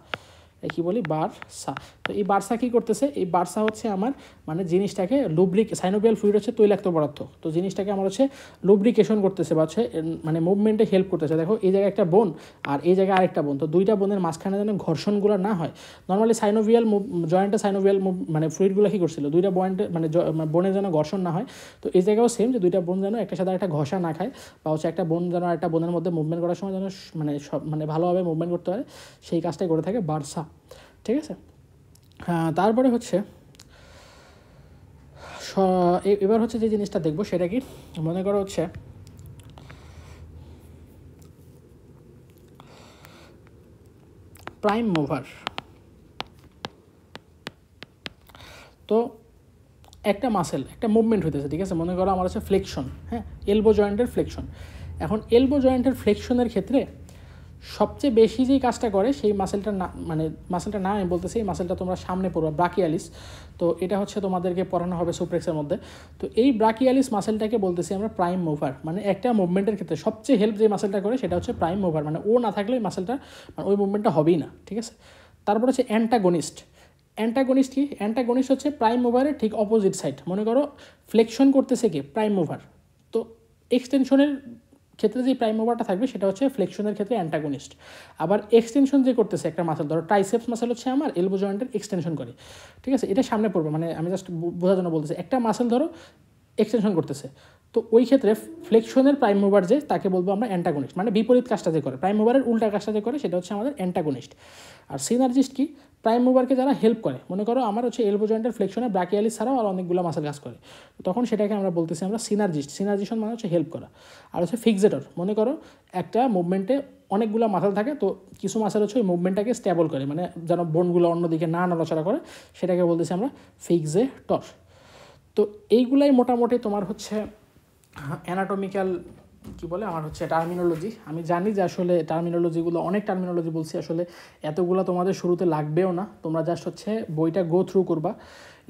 কী বলি? বার্সা। তো এই বার্সা কী করতেছে? এই বার্সা হচ্ছে আমার মানে জিনিসটাকে সাইনোভিয়াল ফ্লুইড হচ্ছে তৈলাক্ত পদার্থ, তো জিনিসটাকে আমার হচ্ছে লুব্রিকেশন করতেছে বা হচ্ছে মানে মুভমেন্টে হেল্প করতেছে। দেখো এই জায়গায় একটা বোন আর এই জায়গায় আরেকটা বোন, তো দুইটা বোনের মাঝখানে যেন ঘর্ষণগুলো না হয়। নর্মালি সাইনোভিয়াল জয়েন্টে সাইনোভিয়াল মানে ফ্লুইডগুলো কী করছিল? দুইটা পয়েন্টে মানে বোনের যেন ঘর্ষণ না হয়। তো এই জায়গাও সেম, যে দুইটা বোন যেন একটা সাথে একটা ঘষা না খায়, বা হচ্ছে একটা বোন যেন একটা বোনের মধ্যে মুভমেন্ট করার সময় যেন মানে সব মানে ভালোভাবে মুভমেন্ট করতে পারে, সেই কাজটাই করে থাকে বার্সা, ঠিক আছে। হ্যাঁ, তারপরে হচ্ছে এবার হচ্ছে যে জিনিসটা দেখবো সেটা কি, মনে করো হচ্ছে প্রাইম মুভার। তো একটা মাসেল একটা মুভমেন্ট হইতেছে, ঠিক আছে, মনে করো আমার হচ্ছে ফ্লেকশন, হ্যাঁ, এলবো জয়েন্টের ফ্লেকশন। এখন এলবো জয়েন্টের ফ্লেকশনের ক্ষেত্রে সবচেয়ে বেশি যেই কাজটা করে সেই মাসেলটা না, মানে মাসেলটা না আমি বলতেছি, এই মাসেলটা তোমরা সামনে পড়বা, ব্রাকিয়ালিস। তো এটা হচ্ছে তোমাদেরকে পড়ানো হবে সুপ্রেক্সের মধ্যে। তো এই ব্রাকিয়ালিস মাসেলটাকে বলতেছি আমরা প্রাইম মুভার। মানে একটা মুভমেন্টের ক্ষেত্রে সবচেয়ে হেল্প যে মাসেলটা করে সেটা হচ্ছে প্রাইম মুভার, মানে ও না থাকলে ওই মাসেলটা মানে ওই মুভমেন্টটা হবেই না, ঠিক আছে। তারপর হচ্ছে অ্যান্টাগনিস্ট। অ্যান্টাগনিস্ট কি? অ্যান্টাগনিস্ট হচ্ছে প্রাইম মুভারের ঠিক অপোজিট সাইড। মনে করো ফ্লেকশন করতেছে কি? Prime mover. তো এক্সটেনশনের ক্ষেত্রে যে প্রাইম মুভারটা থাকবে সেটা হচ্ছে ফ্লেকশনের ক্ষেত্রে অ্যান্টাগনিস্ট। আবার এক্সটেনশন যে করতেছে একটা মাসেল, ধরো ট্রাইসেপস মাসেল হচ্ছে আমার এলবো জয়েন্টের এক্সটেনশন করে, ঠিক আছে, এটা সামনে পড়বে, মানে আমি জাস্ট বোঝার জন্য বলতেছি, একটা মাসেল ধরো এক্সটেনশন করতেছে, তো ওই ক্ষেত্রে ফ্লেকশনের প্রাইম মুভার যে তাকে বলবো আমরা অ্যান্টাগনিস্ট, মানে বিপরীত কাজটা যে করে, প্রাইম মুভারের উল্টা কাজটা যে করে সেটা হচ্ছে আমাদের অ্যান্টাগনিস্ট। আর সিনার্জিস্ট কি, প্রাইম মুভারকে যারা হেল্প করে, মনে করো আমার হচ্ছে এলবো জয়েন্টের ফ্লেকশনে ব্রাকিয়ালিস ছাড়াও আর অনেকগুলো মাসেল কাজ করে, তখন সেটাকে আমরা বলতেছি আমরা সিনার্জিস্ট। সিনার্জিশন মানে হচ্ছে হেল্প করা। আর হচ্ছে ফিক্সেটর, মনে করো একটা মুভমেন্টে অনেকগুলো মাসেল থাকে, তো কিছু মাসেল হচ্ছে ওই মুভমেন্টটাকে স্টেবল করে, মানে যেন বোনগুলো অন্যদিকে না নড়াচড়া করে, সেটাকে বলতেছি আমরা ফিক্সেটর। তো এইগুলাই মোটামুটি তোমার হচ্ছে অ্যানাটমিক্যাল কী বলে আমার হচ্ছে টার্মিনোলজি। আমি জানি যে আসলে টার্মিনোলজিগুলো অনেক টার্মিনোলজি বলছি, আসলে এতগুলো তোমাদের শুরুতে লাগবেও না, তোমরা জাস্ট হচ্ছে বইটা গো থ্রু করবা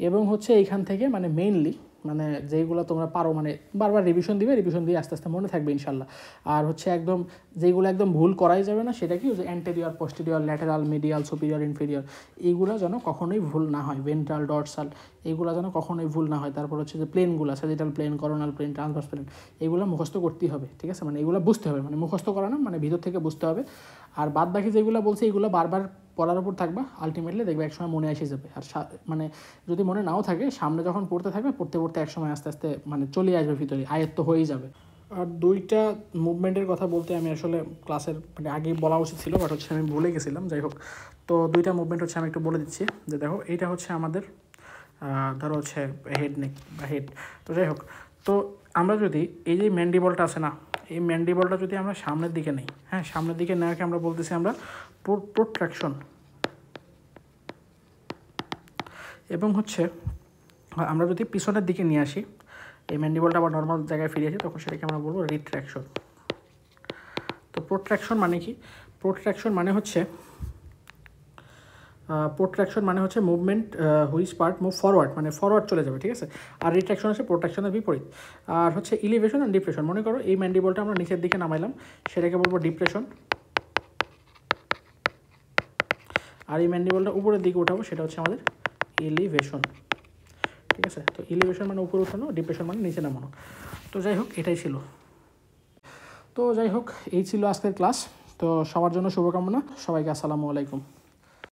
এবং হচ্ছে এইখান থেকে মানে মেইনলি মানে যেইগুলো তোমরা পারো মানে বারবার রিভিশন দিবে, রিভিশন দিয়ে আস্তে আস্তে মনে থাকবে ইনশাল্লাহ। আর হচ্ছে একদম যেইগুলো একদম ভুল করাই যাবে না সেটা কি, যে anterior, posterior, lateral, medial, superior, inferior, এইগুলো যেন কখনোই ভুল না হয়, ভেন্ট্রাল, ডরসাল, এইগুলো যেন কখনোই ভুল না হয়। তারপর হচ্ছে যে প্লেনগুলো, sagittal plane, coronal plane, transverse plane, এইগুলো মুখস্থ করতেই হবে, ঠিক আছে, মানে এগুলো বুঝতে হবে, মানে মুখস্থ করা না, মানে ভিতর থেকে বুঝতে হবে। আর বাদ বাকি যেগুলো বলছে এইগুলো বারবার পড়ার উপর থাকবা, আলটিমেটলি দেখবে একসময় মনে এসে যাবে। আর মানে যদি মনে নাও থাকে, সামনে যখন পড়তে থাকবে, পড়তে পড়তে একসময় আস্তে আস্তে মানে চলে আসবে ভিতরে, আয়ত্ত হয়েই যাবে। আর দুইটা মুভমেন্টের কথা বলতে আমি আসলে ক্লাসের মানে আগেই বলা উচিত ছিল, বাট হচ্ছে আমি ভুলে গেছিলাম, যাই হোক। তো দুইটা মুভমেন্ট হচ্ছে আমি একটু বলে দিচ্ছি, যে দেখো এইটা হচ্ছে আমাদের ধরো হচ্ছে হেড, নেক বা হেড। তো যাই হোক, তো আমরা যদি এই যে ম্যান্ডিবলটা আছে না, এই ম্যান্ডিবলটা যদি আমরা সামনের দিকে নেই, হ্যাঁ, সামনের দিকে নেওয়াকে আমরা বলতেছি আমরা প্রোট্রাকশন। এবং হচ্ছে আমরা যদি পিছনের দিকে নিয়ে আসি, এই ম্যান্ডিবলটা আবার নর্মাল জায়গায় ফিরে আসি, তখন সেটাকে আমরা বলবো রিট্র্যাকশন। তো প্রোট্রাকশন মানে কি? প্রোট্রাকশন মানে হচ্ছে movement which part move forward, মানে ফরওয়ার্ড চলে যাবে, ঠিক আছে। আর রিট্রাকশন হচ্ছে প্রোট্রাকশনের বিপরীত। আর হচ্ছে ইলিভেশন অ্যান্ড ডিপ্রেশন, মনে করো এই ম্যান্ডিবলটা আমরা নিচের দিকে নামাইলাম, সেটাকে বলবো ডিপ্রেশন। আর এই ম্যান্ডিবলটা উপরের দিকে উঠাবো, সেটা হচ্ছে আমাদের এলিভেশন, ঠিক আছে। তো এলিভেশন মানে উপরে উঠানো, ডিপ্রেশন মানে নিচে নামানো। তো যাই হোক, এটাই ছিল। তো যাই হোক, এই ছিল আজকের ক্লাস। তো সবার জন্য শুভকামনা, সবাইকে আসসালামু আলাইকুম।